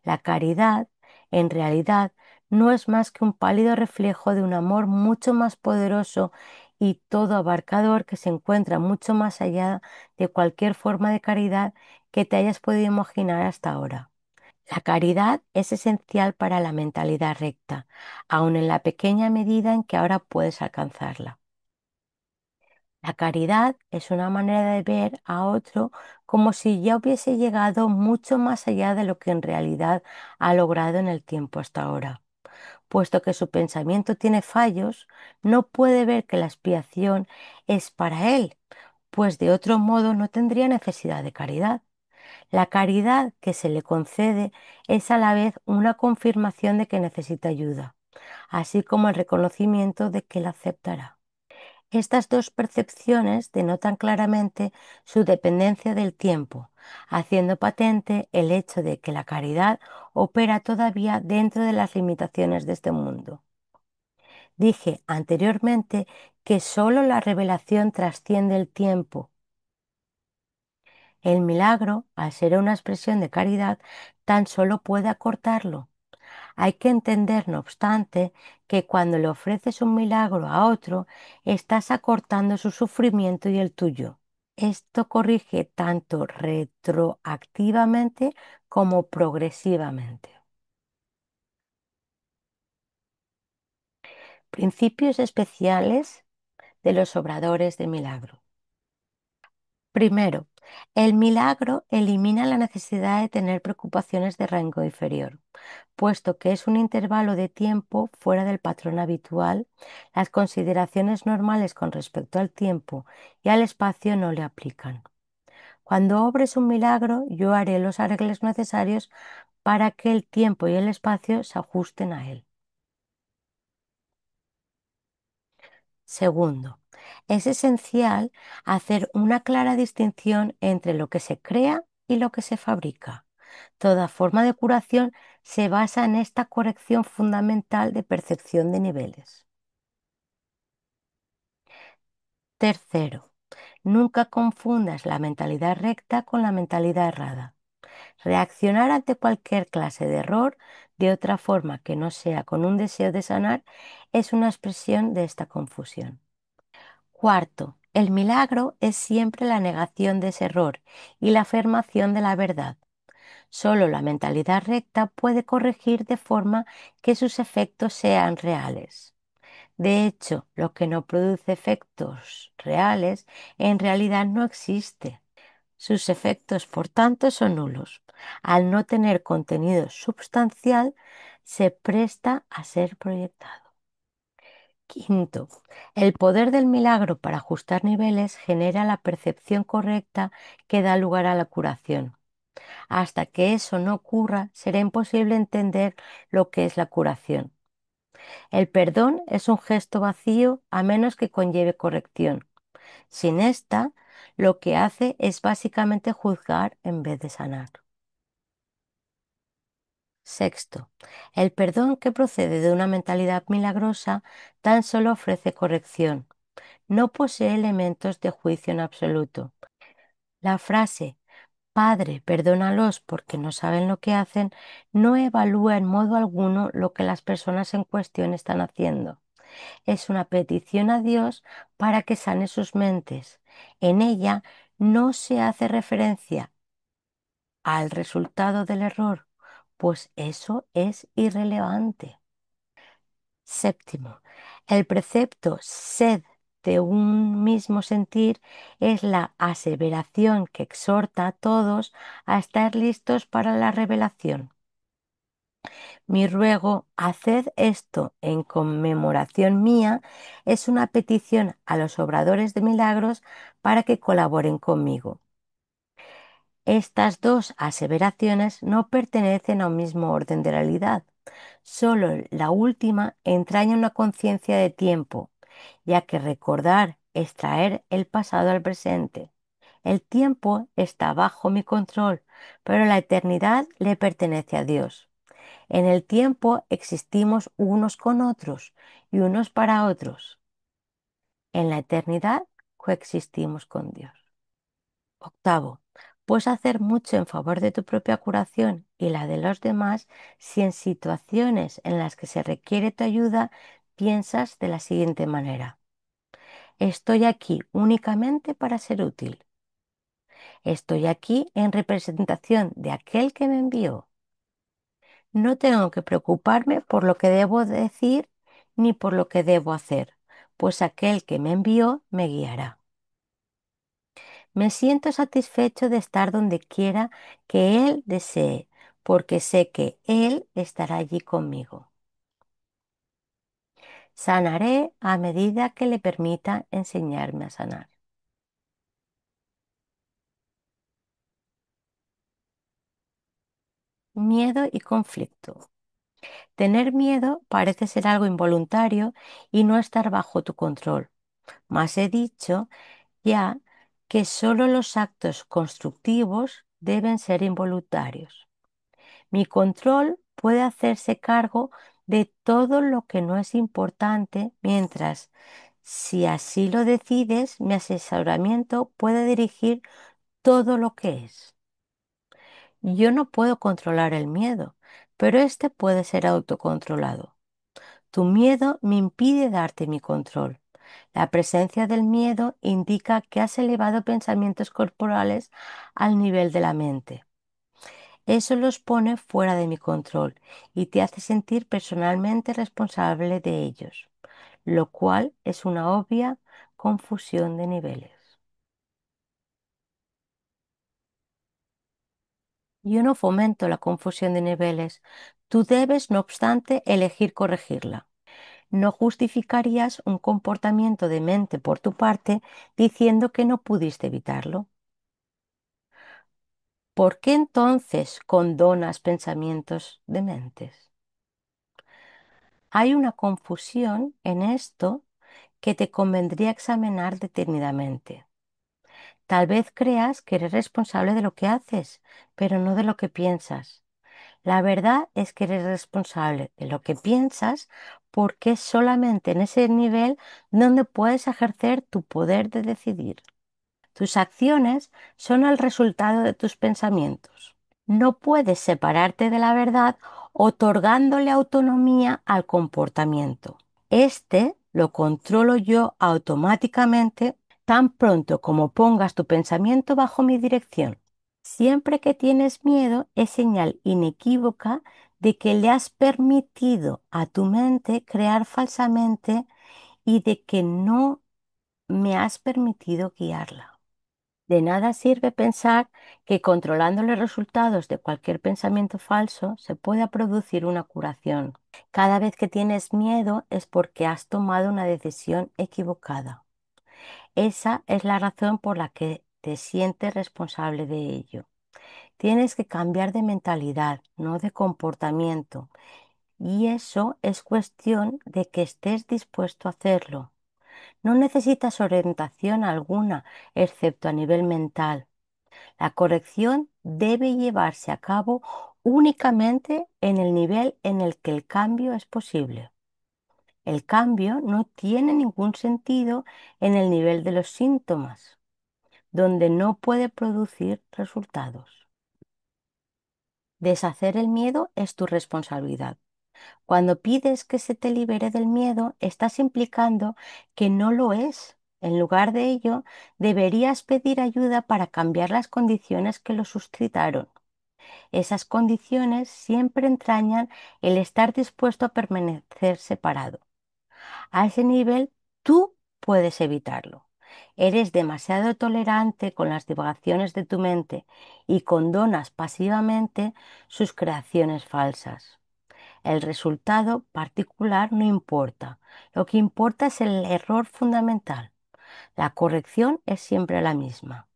La caridad, en realidad, no es más que un pálido reflejo de un amor mucho más poderoso y todo abarcador que se encuentra mucho más allá de cualquier forma de caridad que te hayas podido imaginar hasta ahora. La caridad es esencial para la mentalidad recta, aun en la pequeña medida en que ahora puedes alcanzarla. La caridad es una manera de ver a otro como si ya hubiese llegado mucho más allá de lo que en realidad ha logrado en el tiempo hasta ahora. Puesto que su pensamiento tiene fallos, no puede ver que la expiación es para él, pues de otro modo no tendría necesidad de caridad. La caridad que se le concede es a la vez una confirmación de que necesita ayuda, así como el reconocimiento de que la aceptará. Estas dos percepciones denotan claramente su dependencia del tiempo, haciendo patente el hecho de que la caridad opera todavía dentro de las limitaciones de este mundo. Dije anteriormente que sólo la revelación trasciende el tiempo. El milagro, al ser una expresión de caridad, tan solo puede acortarlo. Hay que entender, no obstante, que cuando le ofreces un milagro a otro, estás acortando su sufrimiento y el tuyo. Esto corrige tanto retroactivamente como progresivamente. Principios especiales de los obradores de milagro. Primero, el milagro elimina la necesidad de tener preocupaciones de rango inferior. Puesto que es un intervalo de tiempo fuera del patrón habitual, las consideraciones normales con respecto al tiempo y al espacio no le aplican. Cuando obres un milagro, yo haré los arreglos necesarios para que el tiempo y el espacio se ajusten a él. Segundo, es esencial hacer una clara distinción entre lo que se crea y lo que se fabrica. Toda forma de curación se basa en esta corrección fundamental de percepción de niveles. Tercero, nunca confundas la mentalidad recta con la mentalidad errada. Reaccionar ante cualquier clase de error de otra forma que no sea con un deseo de sanar es una expresión de esta confusión. Cuarto, El milagro es siempre la negación de ese error y la afirmación de la verdad. Solo la mentalidad recta puede corregir de forma que sus efectos sean reales. De hecho, lo que no produce efectos reales en realidad no existe. Sus efectos, por tanto, son nulos. Al no tener contenido substancial, se presta a ser proyectado. Quinto, el poder del milagro para ajustar niveles genera la percepción correcta que da lugar a la curación. Hasta que eso no ocurra, será imposible entender lo que es la curación. El perdón es un gesto vacío a menos que conlleve corrección. Sin esta, lo que hace es básicamente juzgar en vez de sanar. Sexto, el perdón que procede de una mentalidad milagrosa tan solo ofrece corrección, no posee elementos de juicio en absoluto. La frase Padre, perdónalos porque no saben lo que hacen, no evalúa en modo alguno lo que las personas en cuestión están haciendo. Es una petición a Dios para que sane sus mentes. En ella no se hace referencia al resultado del error, pues eso es irrelevante. Séptimo, el precepto sed de un mismo sentir es la aseveración que exhorta a todos a estar listos para la revelación. Mi ruego, haced esto en conmemoración mía, es una petición a los obradores de milagros para que colaboren conmigo. Estas dos aseveraciones no pertenecen a un mismo orden de realidad. Solo la última entraña una conciencia de tiempo, ya que recordar es traer el pasado al presente. El tiempo está bajo mi control, pero la eternidad le pertenece a Dios. En el tiempo existimos unos con otros y unos para otros. En la eternidad coexistimos con Dios. Octavo, puedes hacer mucho en favor de tu propia curación y la de los demás si en situaciones en las que se requiere tu ayuda piensas de la siguiente manera. Estoy aquí únicamente para ser útil. Estoy aquí en representación de aquel que me envió. No tengo que preocuparme por lo que debo decir ni por lo que debo hacer, pues aquel que me envió me guiará. Me siento satisfecho de estar donde quiera que Él desee, porque sé que Él estará allí conmigo. Sanaré a medida que le permita enseñarme a sanar. Miedo y conflicto. Tener miedo parece ser algo involuntario y no estar bajo tu control. Mas he dicho ya que solo los actos constructivos deben ser involuntarios. Mi control puede hacerse cargo de todo lo que no es importante, mientras, si así lo decides, mi asesoramiento puede dirigir todo lo que es. Yo no puedo controlar el miedo, pero este puede ser autocontrolado. Tu miedo me impide darte mi control. La presencia del miedo indica que has elevado pensamientos corporales al nivel de la mente. Eso los pone fuera de mi control y te hace sentir personalmente responsable de ellos, lo cual es una obvia confusión de niveles. Yo no fomento la confusión de niveles. Tú debes, no obstante, elegir corregirla. No justificarías un comportamiento de mente por tu parte diciendo que no pudiste evitarlo. ¿Por qué entonces condonas pensamientos de mentes? Hay una confusión en esto que te convendría examinar detenidamente. Tal vez creas que eres responsable de lo que haces, pero no de lo que piensas. La verdad es que eres responsable de lo que piensas porque es solamente en ese nivel donde puedes ejercer tu poder de decidir. Tus acciones son el resultado de tus pensamientos. No puedes separarte de la verdad otorgándole autonomía al comportamiento. Este lo controlo yo automáticamente tan pronto como pongas tu pensamiento bajo mi dirección. Siempre que tienes miedo es señal inequívoca de que le has permitido a tu mente crear falsamente y de que no me has permitido guiarla. De nada sirve pensar que controlando los resultados de cualquier pensamiento falso se pueda producir una curación. Cada vez que tienes miedo es porque has tomado una decisión equivocada. Esa es la razón por la que te sientes responsable de ello. Tienes que cambiar de mentalidad, no de comportamiento. Y eso es cuestión de que estés dispuesto a hacerlo. No necesitas orientación alguna, excepto a nivel mental. La corrección debe llevarse a cabo únicamente en el nivel en el que el cambio es posible. El cambio no tiene ningún sentido en el nivel de los síntomas, donde no puede producir resultados. Deshacer el miedo es tu responsabilidad. Cuando pides que se te libere del miedo, estás implicando que no lo es. En lugar de ello, deberías pedir ayuda para cambiar las condiciones que lo suscitaron. Esas condiciones siempre entrañan el estar dispuesto a permanecer separado. A ese nivel, tú puedes evitarlo. Eres demasiado tolerante con las divagaciones de tu mente y condonas pasivamente sus creaciones falsas. El resultado particular no importa. Lo que importa es el error fundamental. La corrección es siempre la misma.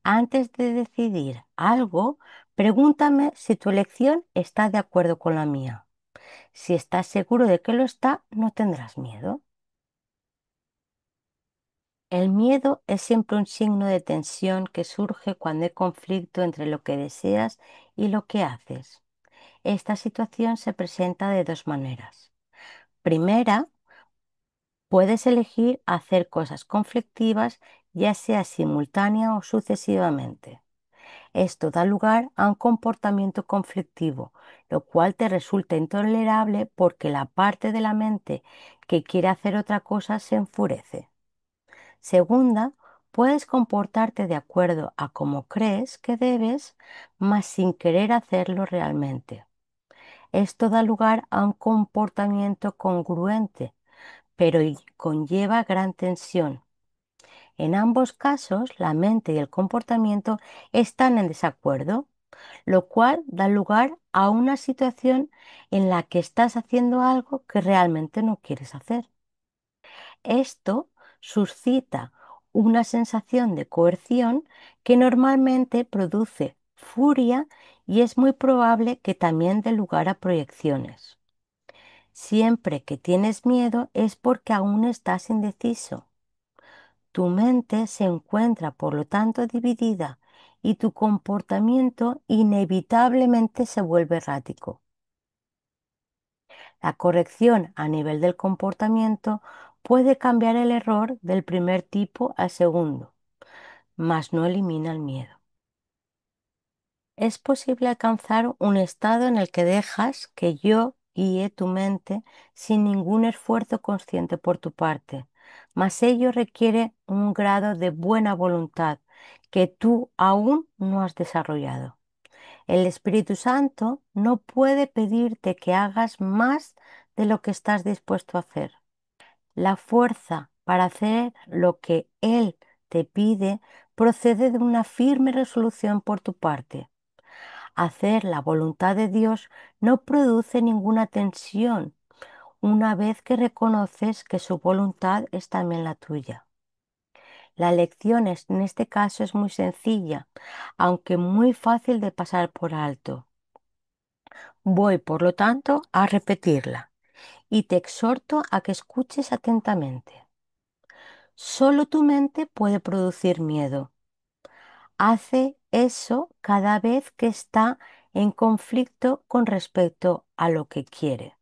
Antes de decidir algo, pregúntame si tu elección está de acuerdo con la mía. Si estás seguro de que lo está, no tendrás miedo. El miedo es siempre un signo de tensión que surge cuando hay conflicto entre lo que deseas y lo que haces. Esta situación se presenta de dos maneras. Primera, puedes elegir hacer cosas conflictivas, ya sea simultánea o sucesivamente. Esto da lugar a un comportamiento conflictivo, lo cual te resulta intolerable porque la parte de la mente que quiere hacer otra cosa se enfurece. Segunda, puedes comportarte de acuerdo a cómo crees que debes, mas sin querer hacerlo realmente. Esto da lugar a un comportamiento congruente, pero conlleva gran tensión. En ambos casos, la mente y el comportamiento están en desacuerdo, lo cual da lugar a una situación en la que estás haciendo algo que realmente no quieres hacer. Esto suscita una sensación de coerción que normalmente produce furia y es muy probable que también dé lugar a proyecciones. Siempre que tienes miedo es porque aún estás indeciso. Tu mente se encuentra, por lo tanto, dividida y tu comportamiento inevitablemente se vuelve errático. La corrección a nivel del comportamiento puede cambiar el error del primer tipo al segundo, mas no elimina el miedo. Es posible alcanzar un estado en el que dejas que yo guíe tu mente sin ningún esfuerzo consciente por tu parte, mas ello requiere un grado de buena voluntad que tú aún no has desarrollado. El Espíritu Santo no puede pedirte que hagas más de lo que estás dispuesto a hacer. La fuerza para hacer lo que Él te pide procede de una firme resolución por tu parte. Hacer la voluntad de Dios no produce ninguna tensión una vez que reconoces que su voluntad es también la tuya. La lección en este caso es muy sencilla, aunque muy fácil de pasar por alto. Voy, por lo tanto, a repetirla y te exhorto a que escuches atentamente. Solo tu mente puede producir miedo. Hace eso cada vez que está en conflicto con respecto a lo que quiere,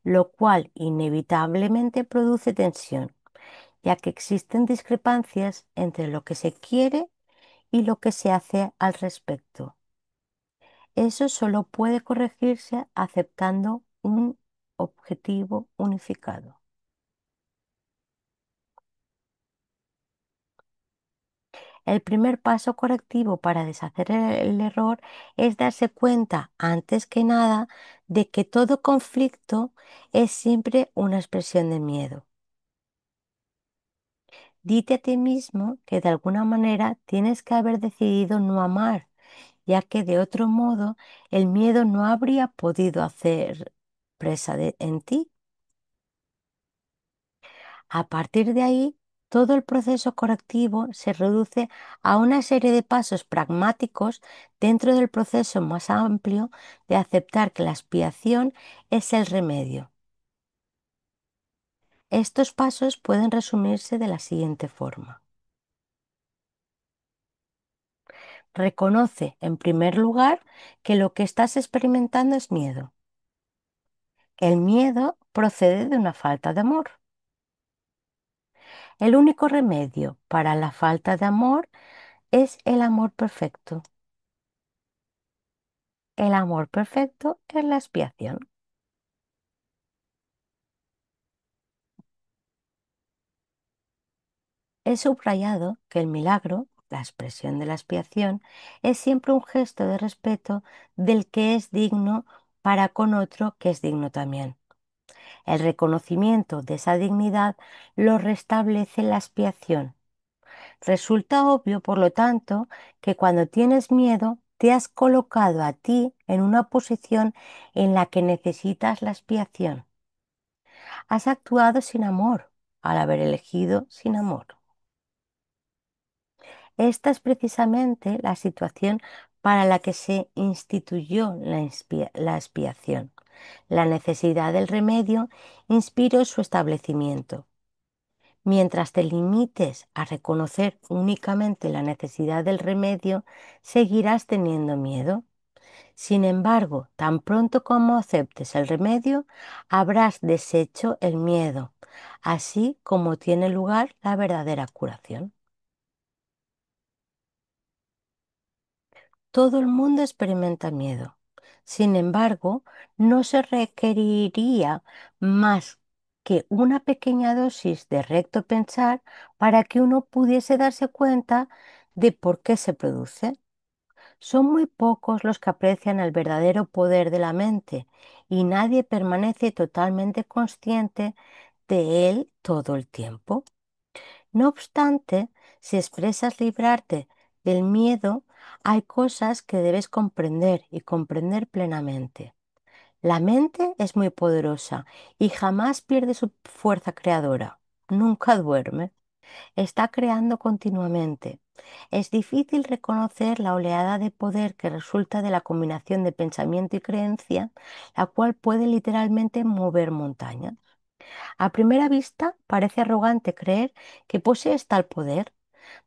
lo cual inevitablemente produce tensión, ya que existen discrepancias entre lo que se quiere y lo que se hace al respecto. Eso solo puede corregirse aceptando un objetivo unificado. El primer paso correctivo para deshacer el error es darse cuenta, antes que nada, de que todo conflicto es siempre una expresión de miedo. Dite a ti mismo que de alguna manera tienes que haber decidido no amar, ya que de otro modo el miedo no habría podido hacer en ti. A partir de ahí, todo el proceso correctivo se reduce a una serie de pasos pragmáticos dentro del proceso más amplio de aceptar que la expiación es el remedio. Estos pasos pueden resumirse de la siguiente forma. Reconoce, en primer lugar, que lo que estás experimentando es miedo. El miedo procede de una falta de amor. El único remedio para la falta de amor es el amor perfecto. El amor perfecto es la expiación. He subrayado que el milagro, la expresión de la expiación, es siempre un gesto de respeto del que es digno para con otro que es digno también. El reconocimiento de esa dignidad lo restablece la expiación. Resulta obvio, por lo tanto, que cuando tienes miedo, te has colocado a ti en una posición en la que necesitas la expiación. Has actuado sin amor al haber elegido sin amor. Esta es precisamente la situación para la que se instituyó la expiación. La necesidad del remedio inspiró su establecimiento. Mientras te limites a reconocer únicamente la necesidad del remedio, seguirás teniendo miedo. Sin embargo, tan pronto como aceptes el remedio, habrás deshecho el miedo, así como tiene lugar la verdadera curación. Todo el mundo experimenta miedo. Sin embargo, no se requeriría más que una pequeña dosis de recto pensar para que uno pudiese darse cuenta de por qué se produce. Son muy pocos los que aprecian el verdadero poder de la mente y nadie permanece totalmente consciente de él todo el tiempo. No obstante, si expresas librarte del miedo, hay cosas que debes comprender y comprender plenamente. La mente es muy poderosa y jamás pierde su fuerza creadora. Nunca duerme. Está creando continuamente. Es difícil reconocer la oleada de poder que resulta de la combinación de pensamiento y creencia, la cual puede literalmente mover montañas. A primera vista parece arrogante creer que posees tal poder,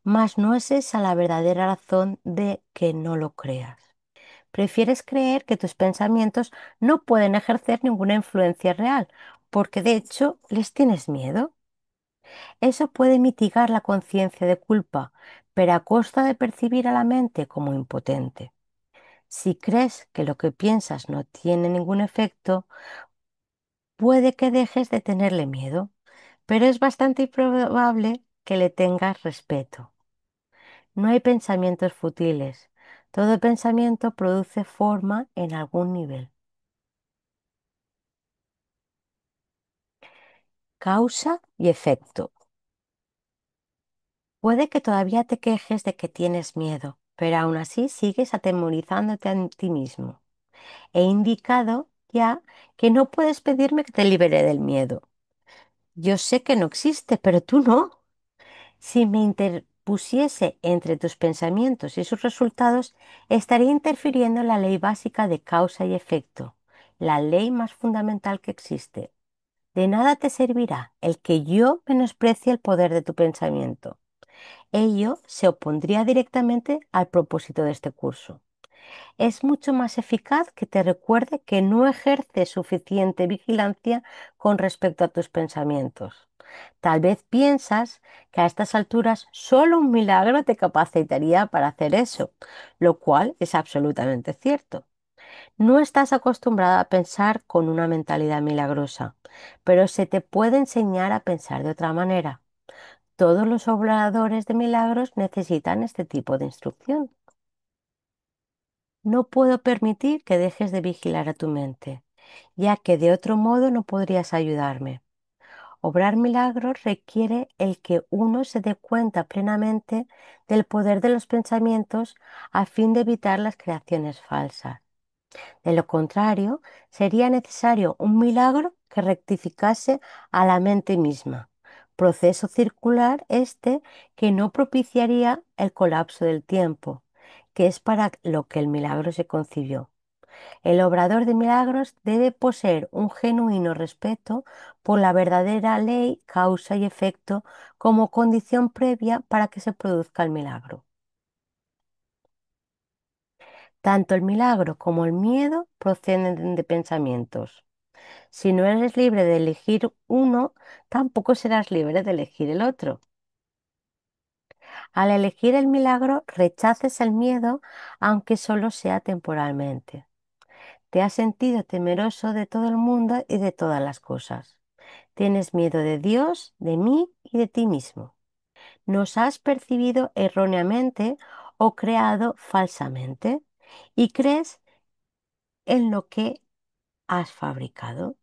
mas no es esa la verdadera razón de que no lo creas. Prefieres creer que tus pensamientos no pueden ejercer ninguna influencia real, porque de hecho les tienes miedo. Eso puede mitigar la conciencia de culpa, pero a costa de percibir a la mente como impotente. Si crees que lo que piensas no tiene ningún efecto, puede que dejes de tenerle miedo, pero es bastante improbable que le tengas respeto. No hay pensamientos futiles. Todo pensamiento produce forma en algún nivel. Causa y efecto. Puede que todavía te quejes de que tienes miedo, pero aún así sigues atemorizándote a ti mismo. He indicado ya que no puedes pedirme que te libere del miedo. Yo sé que no existe, pero tú no. Si me interpusiese entre tus pensamientos y sus resultados, estaría interfiriendo en la ley básica de causa y efecto, la ley más fundamental que existe. De nada te servirá el que yo menosprecie el poder de tu pensamiento. Ello se opondría directamente al propósito de este curso. Es mucho más eficaz que te recuerde que no ejerces suficiente vigilancia con respecto a tus pensamientos. Tal vez piensas que a estas alturas solo un milagro te capacitaría para hacer eso, lo cual es absolutamente cierto. No estás acostumbrada a pensar con una mentalidad milagrosa, pero se te puede enseñar a pensar de otra manera. Todos los obradores de milagros necesitan este tipo de instrucción. No puedo permitir que dejes de vigilar a tu mente, ya que de otro modo no podrías ayudarme. Obrar milagros requiere el que uno se dé cuenta plenamente del poder de los pensamientos a fin de evitar las creaciones falsas. De lo contrario, sería necesario un milagro que rectificase a la mente misma, proceso circular este que no propiciaría el colapso del tiempo, que es para lo que el milagro se concibió. El obrador de milagros debe poseer un genuino respeto por la verdadera ley, causa y efecto como condición previa para que se produzca el milagro. Tanto el milagro como el miedo proceden de pensamientos. Si no eres libre de elegir uno, tampoco serás libre de elegir el otro. Al elegir el milagro, rechaces el miedo, aunque solo sea temporalmente. Te has sentido temeroso de todo el mundo y de todas las cosas. Tienes miedo de Dios, de mí y de ti mismo. Nos has percibido erróneamente o creado falsamente y crees en lo que has fabricado.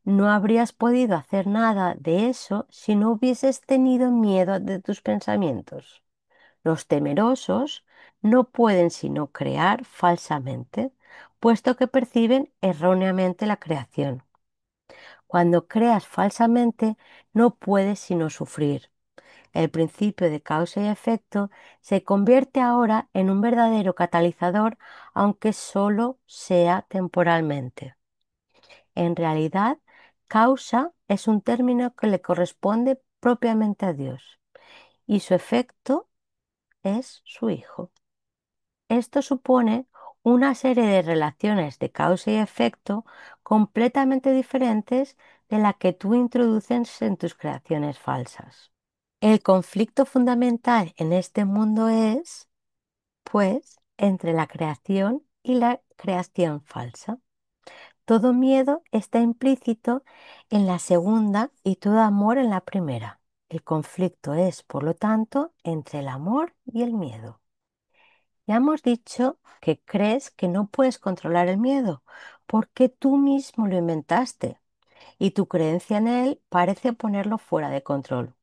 No habrías podido hacer nada de eso si no hubieses tenido miedo de tus pensamientos. Los temerosos no pueden sino crear falsamente, puesto que perciben erróneamente la creación. Cuando creas falsamente, no puedes sino sufrir. El principio de causa y efecto se convierte ahora en un verdadero catalizador, aunque solo sea temporalmente. En realidad, causa es un término que le corresponde propiamente a Dios y su efecto es su Hijo. Esto supone una serie de relaciones de causa y efecto completamente diferentes de la que tú introduces en tus creaciones falsas. El conflicto fundamental en este mundo es, pues, entre la creación y la creación falsa. Todo miedo está implícito en la segunda y todo amor en la primera. El conflicto es, por lo tanto, entre el amor y el miedo. Ya hemos dicho que crees que no puedes controlar el miedo porque tú mismo lo inventaste y tu creencia en él parece ponerlo fuera de control.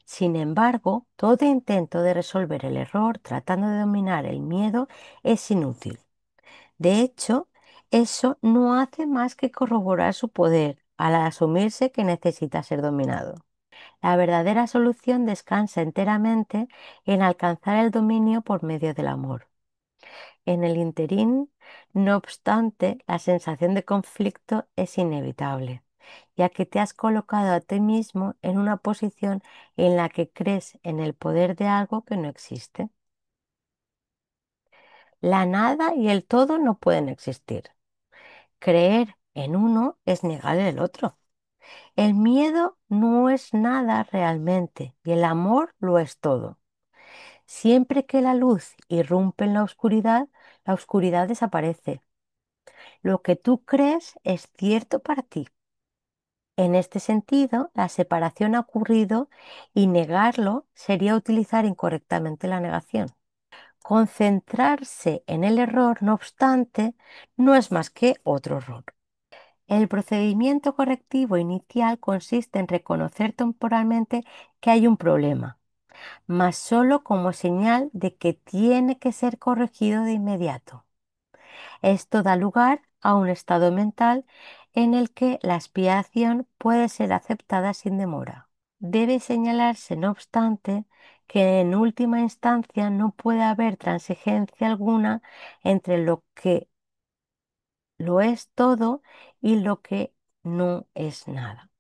Sin embargo, todo intento de resolver el error tratando de dominar el miedo es inútil. De hecho, eso no hace más que corroborar su poder al asumirse que necesita ser dominado. La verdadera solución descansa enteramente en alcanzar el dominio por medio del amor. En el interín, no obstante, la sensación de conflicto es inevitable, ya que te has colocado a ti mismo en una posición en la que crees en el poder de algo que no existe. La nada y el todo no pueden existir. Creer en uno es negar el otro. El miedo no es nada realmente y el amor lo es todo. Siempre que la luz irrumpe en la oscuridad desaparece. Lo que tú crees es cierto para ti. En este sentido, la separación ha ocurrido y negarlo sería utilizar incorrectamente la negación. Concentrarse en el error, no obstante, no es más que otro error. El procedimiento correctivo inicial consiste en reconocer temporalmente que hay un problema, mas solo como señal de que tiene que ser corregido de inmediato. Esto da lugar a un estado mental en el que la expiación puede ser aceptada sin demora. Debe señalarse, no obstante, que en última instancia no puede haber transigencia alguna entre lo que lo es todo y lo que no es nada.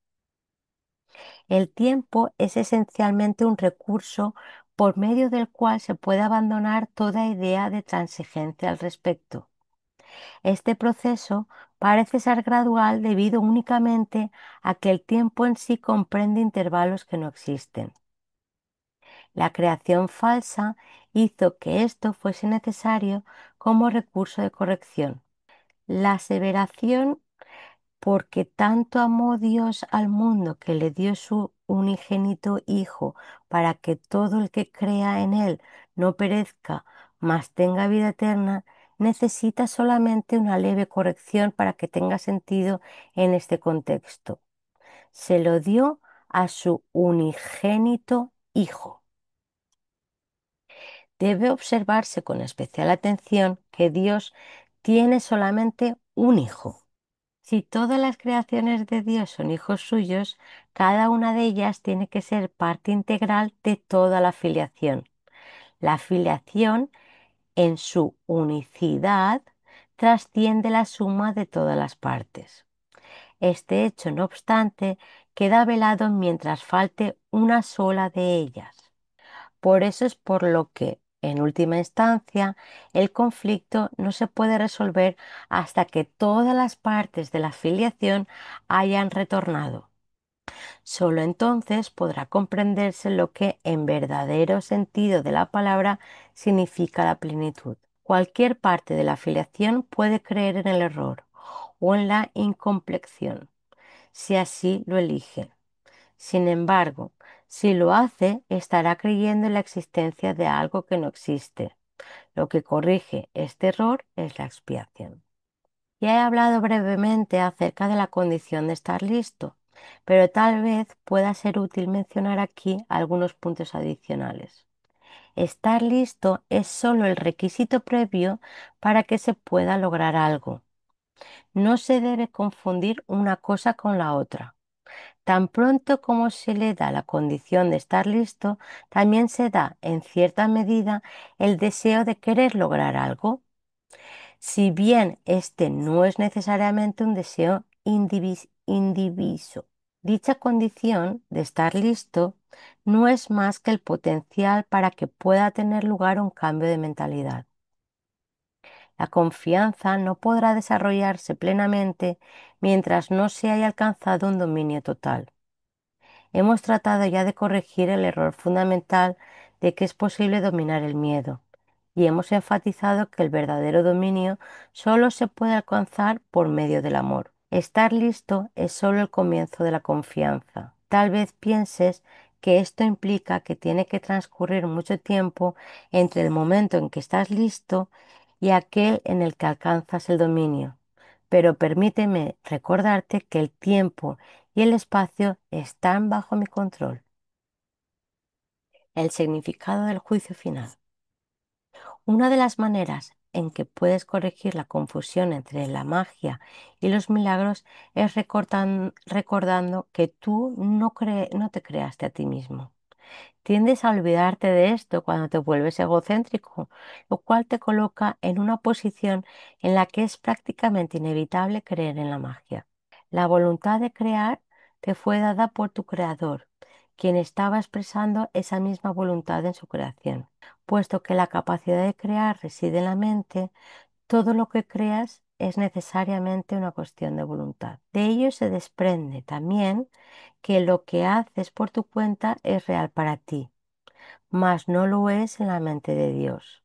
El tiempo es esencialmente un recurso por medio del cual se puede abandonar toda idea de transigencia al respecto. Este proceso parece ser gradual debido únicamente a que el tiempo en sí comprende intervalos que no existen. La creación falsa hizo que esto fuese necesario como recurso de corrección. La aseveración porque tanto amó Dios al mundo que le dio su unigénito Hijo, para que todo el que crea en Él no perezca, mas tenga vida eterna, necesita solamente una leve corrección para que tenga sentido en este contexto. Se lo dio a su unigénito Hijo. Debe observarse con especial atención que Dios tiene solamente un hijo. Si todas las creaciones de Dios son hijos suyos, cada una de ellas tiene que ser parte integral de toda la filiación. La filiación, en su unicidad, trasciende la suma de todas las partes. Este hecho, no obstante, queda velado mientras falte una sola de ellas. Por eso es por lo que, en última instancia, el conflicto no se puede resolver hasta que todas las partes de la filiación hayan retornado. Solo entonces podrá comprenderse lo que, en verdadero sentido de la palabra, significa la plenitud. Cualquier parte de la filiación puede creer en el error o en la incompleción, si así lo elige. Sin embargo, si lo hace, estará creyendo en la existencia de algo que no existe. Lo que corrige este error es la expiación. Ya he hablado brevemente acerca de la condición de estar listo, pero tal vez pueda ser útil mencionar aquí algunos puntos adicionales. Estar listo es solo el requisito previo para que se pueda lograr algo. No se debe confundir una cosa con la otra. Tan pronto como se le da la condición de estar listo, también se da, en cierta medida, el deseo de querer lograr algo, si bien este no es necesariamente un deseo indiviso. Dicha condición de estar listo no es más que el potencial para que pueda tener lugar un cambio de mentalidad. La confianza no podrá desarrollarse plenamente mientras no se haya alcanzado un dominio total. Hemos tratado ya de corregir el error fundamental de que es posible dominar el miedo, y hemos enfatizado que el verdadero dominio solo se puede alcanzar por medio del amor. Estar listo es solo el comienzo de la confianza. Tal vez pienses que esto implica que tiene que transcurrir mucho tiempo entre el momento en que estás listo y aquel en el que alcanzas el dominio. Pero permíteme recordarte que el tiempo y el espacio están bajo mi control. El significado del juicio final. Una de las maneras en que puedes corregir la confusión entre la magia y los milagros es recordando que tú no te creaste a ti mismo. Tiendes a olvidarte de esto cuando te vuelves egocéntrico, lo cual te coloca en una posición en la que es prácticamente inevitable creer en la magia. La voluntad de crear te fue dada por tu creador, quien estaba expresando esa misma voluntad en su creación. Puesto que la capacidad de crear reside en la mente, todo lo que creas es necesariamente una cuestión de voluntad. De ello se desprende también que lo que haces por tu cuenta es real para ti, mas no lo es en la mente de Dios.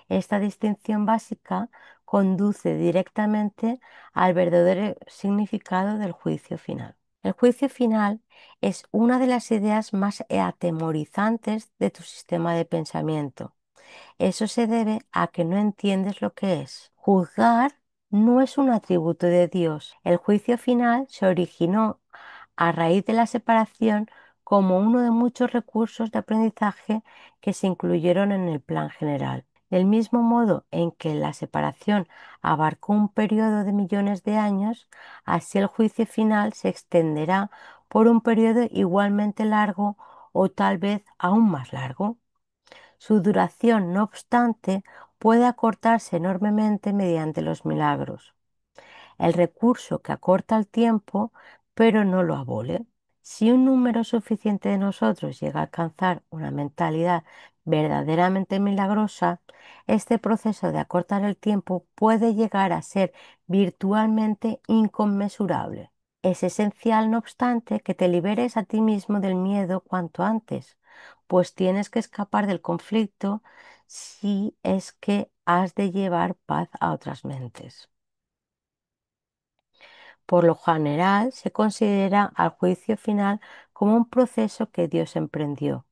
Esta distinción básica conduce directamente al verdadero significado del juicio final. El juicio final es una de las ideas más atemorizantes de tu sistema de pensamiento. Eso se debe a que no entiendes lo que es. Juzgar no es un atributo de Dios. El juicio final se originó a raíz de la separación como uno de muchos recursos de aprendizaje que se incluyeron en el plan general. Del mismo modo en que la separación abarcó un periodo de millones de años, así el juicio final se extenderá por un periodo igualmente largo o tal vez aún más largo. Su duración, no obstante, puede acortarse enormemente mediante los milagros, el recurso que acorta el tiempo, pero no lo abole. Si un número suficiente de nosotros llega a alcanzar una mentalidad verdaderamente milagrosa, este proceso de acortar el tiempo puede llegar a ser virtualmente inconmensurable. Es esencial, no obstante, que te liberes a ti mismo del miedo cuanto antes, pues tienes que escapar del conflicto si es que has de llevar paz a otras mentes. Por lo general, se considera al juicio final como un proceso que Dios emprendió,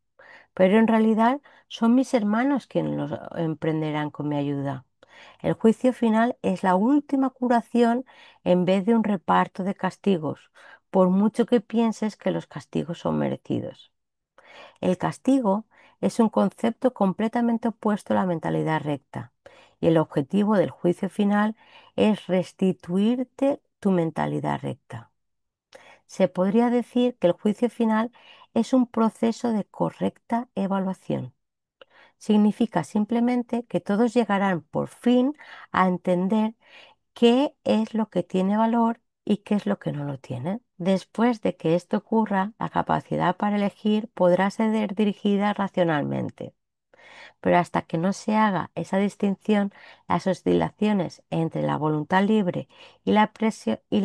pero en realidad son mis hermanos quienes lo emprenderán con mi ayuda. El juicio final es la última curación en vez de un reparto de castigos, por mucho que pienses que los castigos son merecidos. El castigo es un concepto completamente opuesto a la mentalidad recta, y el objetivo del juicio final es restituirte tu mentalidad recta. Se podría decir que el juicio final es un proceso de correcta evaluación. Significa simplemente que todos llegarán por fin a entender qué es lo que tiene valor y qué es lo que no lo tiene. Después de que esto ocurra, la capacidad para elegir podrá ser dirigida racionalmente, pero hasta que no se haga esa distinción, las oscilaciones entre la voluntad libre y la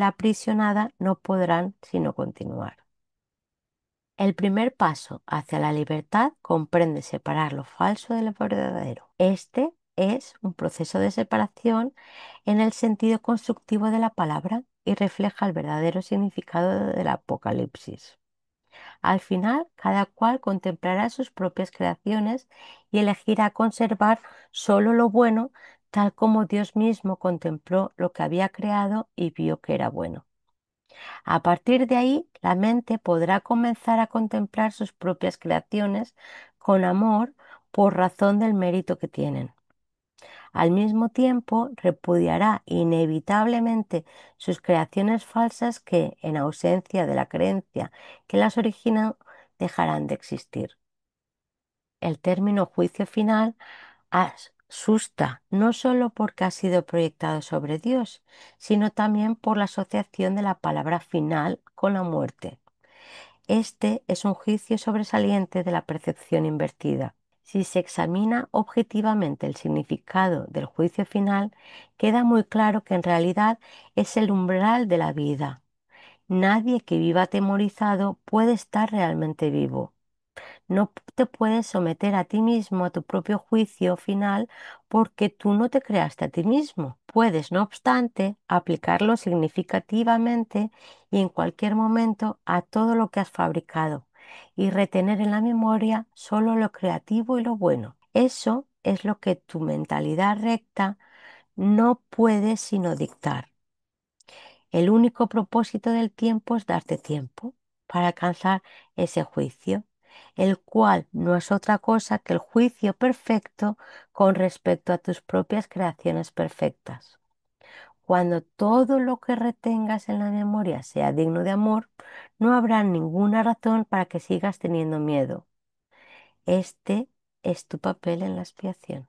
aprisionada no podrán sino continuar. El primer paso hacia la libertad comprende separar lo falso de lo verdadero. Este es un proceso de separación en el sentido constructivo de la palabra y refleja el verdadero significado del Apocalipsis. Al final, cada cual contemplará sus propias creaciones y elegirá conservar solo lo bueno, tal como Dios mismo contempló lo que había creado y vio que era bueno. A partir de ahí, la mente podrá comenzar a contemplar sus propias creaciones con amor por razón del mérito que tienen. Al mismo tiempo, repudiará inevitablemente sus creaciones falsas que, en ausencia de la creencia que las originó, dejarán de existir. El término juicio final asusta no solo porque ha sido proyectado sobre Dios, sino también por la asociación de la palabra final con la muerte. Este es un juicio sobresaliente de la percepción invertida. Si se examina objetivamente el significado del juicio final, queda muy claro que en realidad es el umbral de la vida. Nadie que viva atemorizado puede estar realmente vivo. No te puedes someter a ti mismo a tu propio juicio final porque tú no te creaste a ti mismo. Puedes, no obstante, aplicarlo significativamente y en cualquier momento a todo lo que has fabricado y retener en la memoria solo lo creativo y lo bueno. Eso es lo que tu mentalidad recta no puede sino dictar. El único propósito del tiempo es darte tiempo para alcanzar ese juicio, el cual no es otra cosa que el juicio perfecto con respecto a tus propias creaciones perfectas. Cuando todo lo que retengas en la memoria sea digno de amor, no habrá ninguna razón para que sigas teniendo miedo. Este es tu papel en la expiación.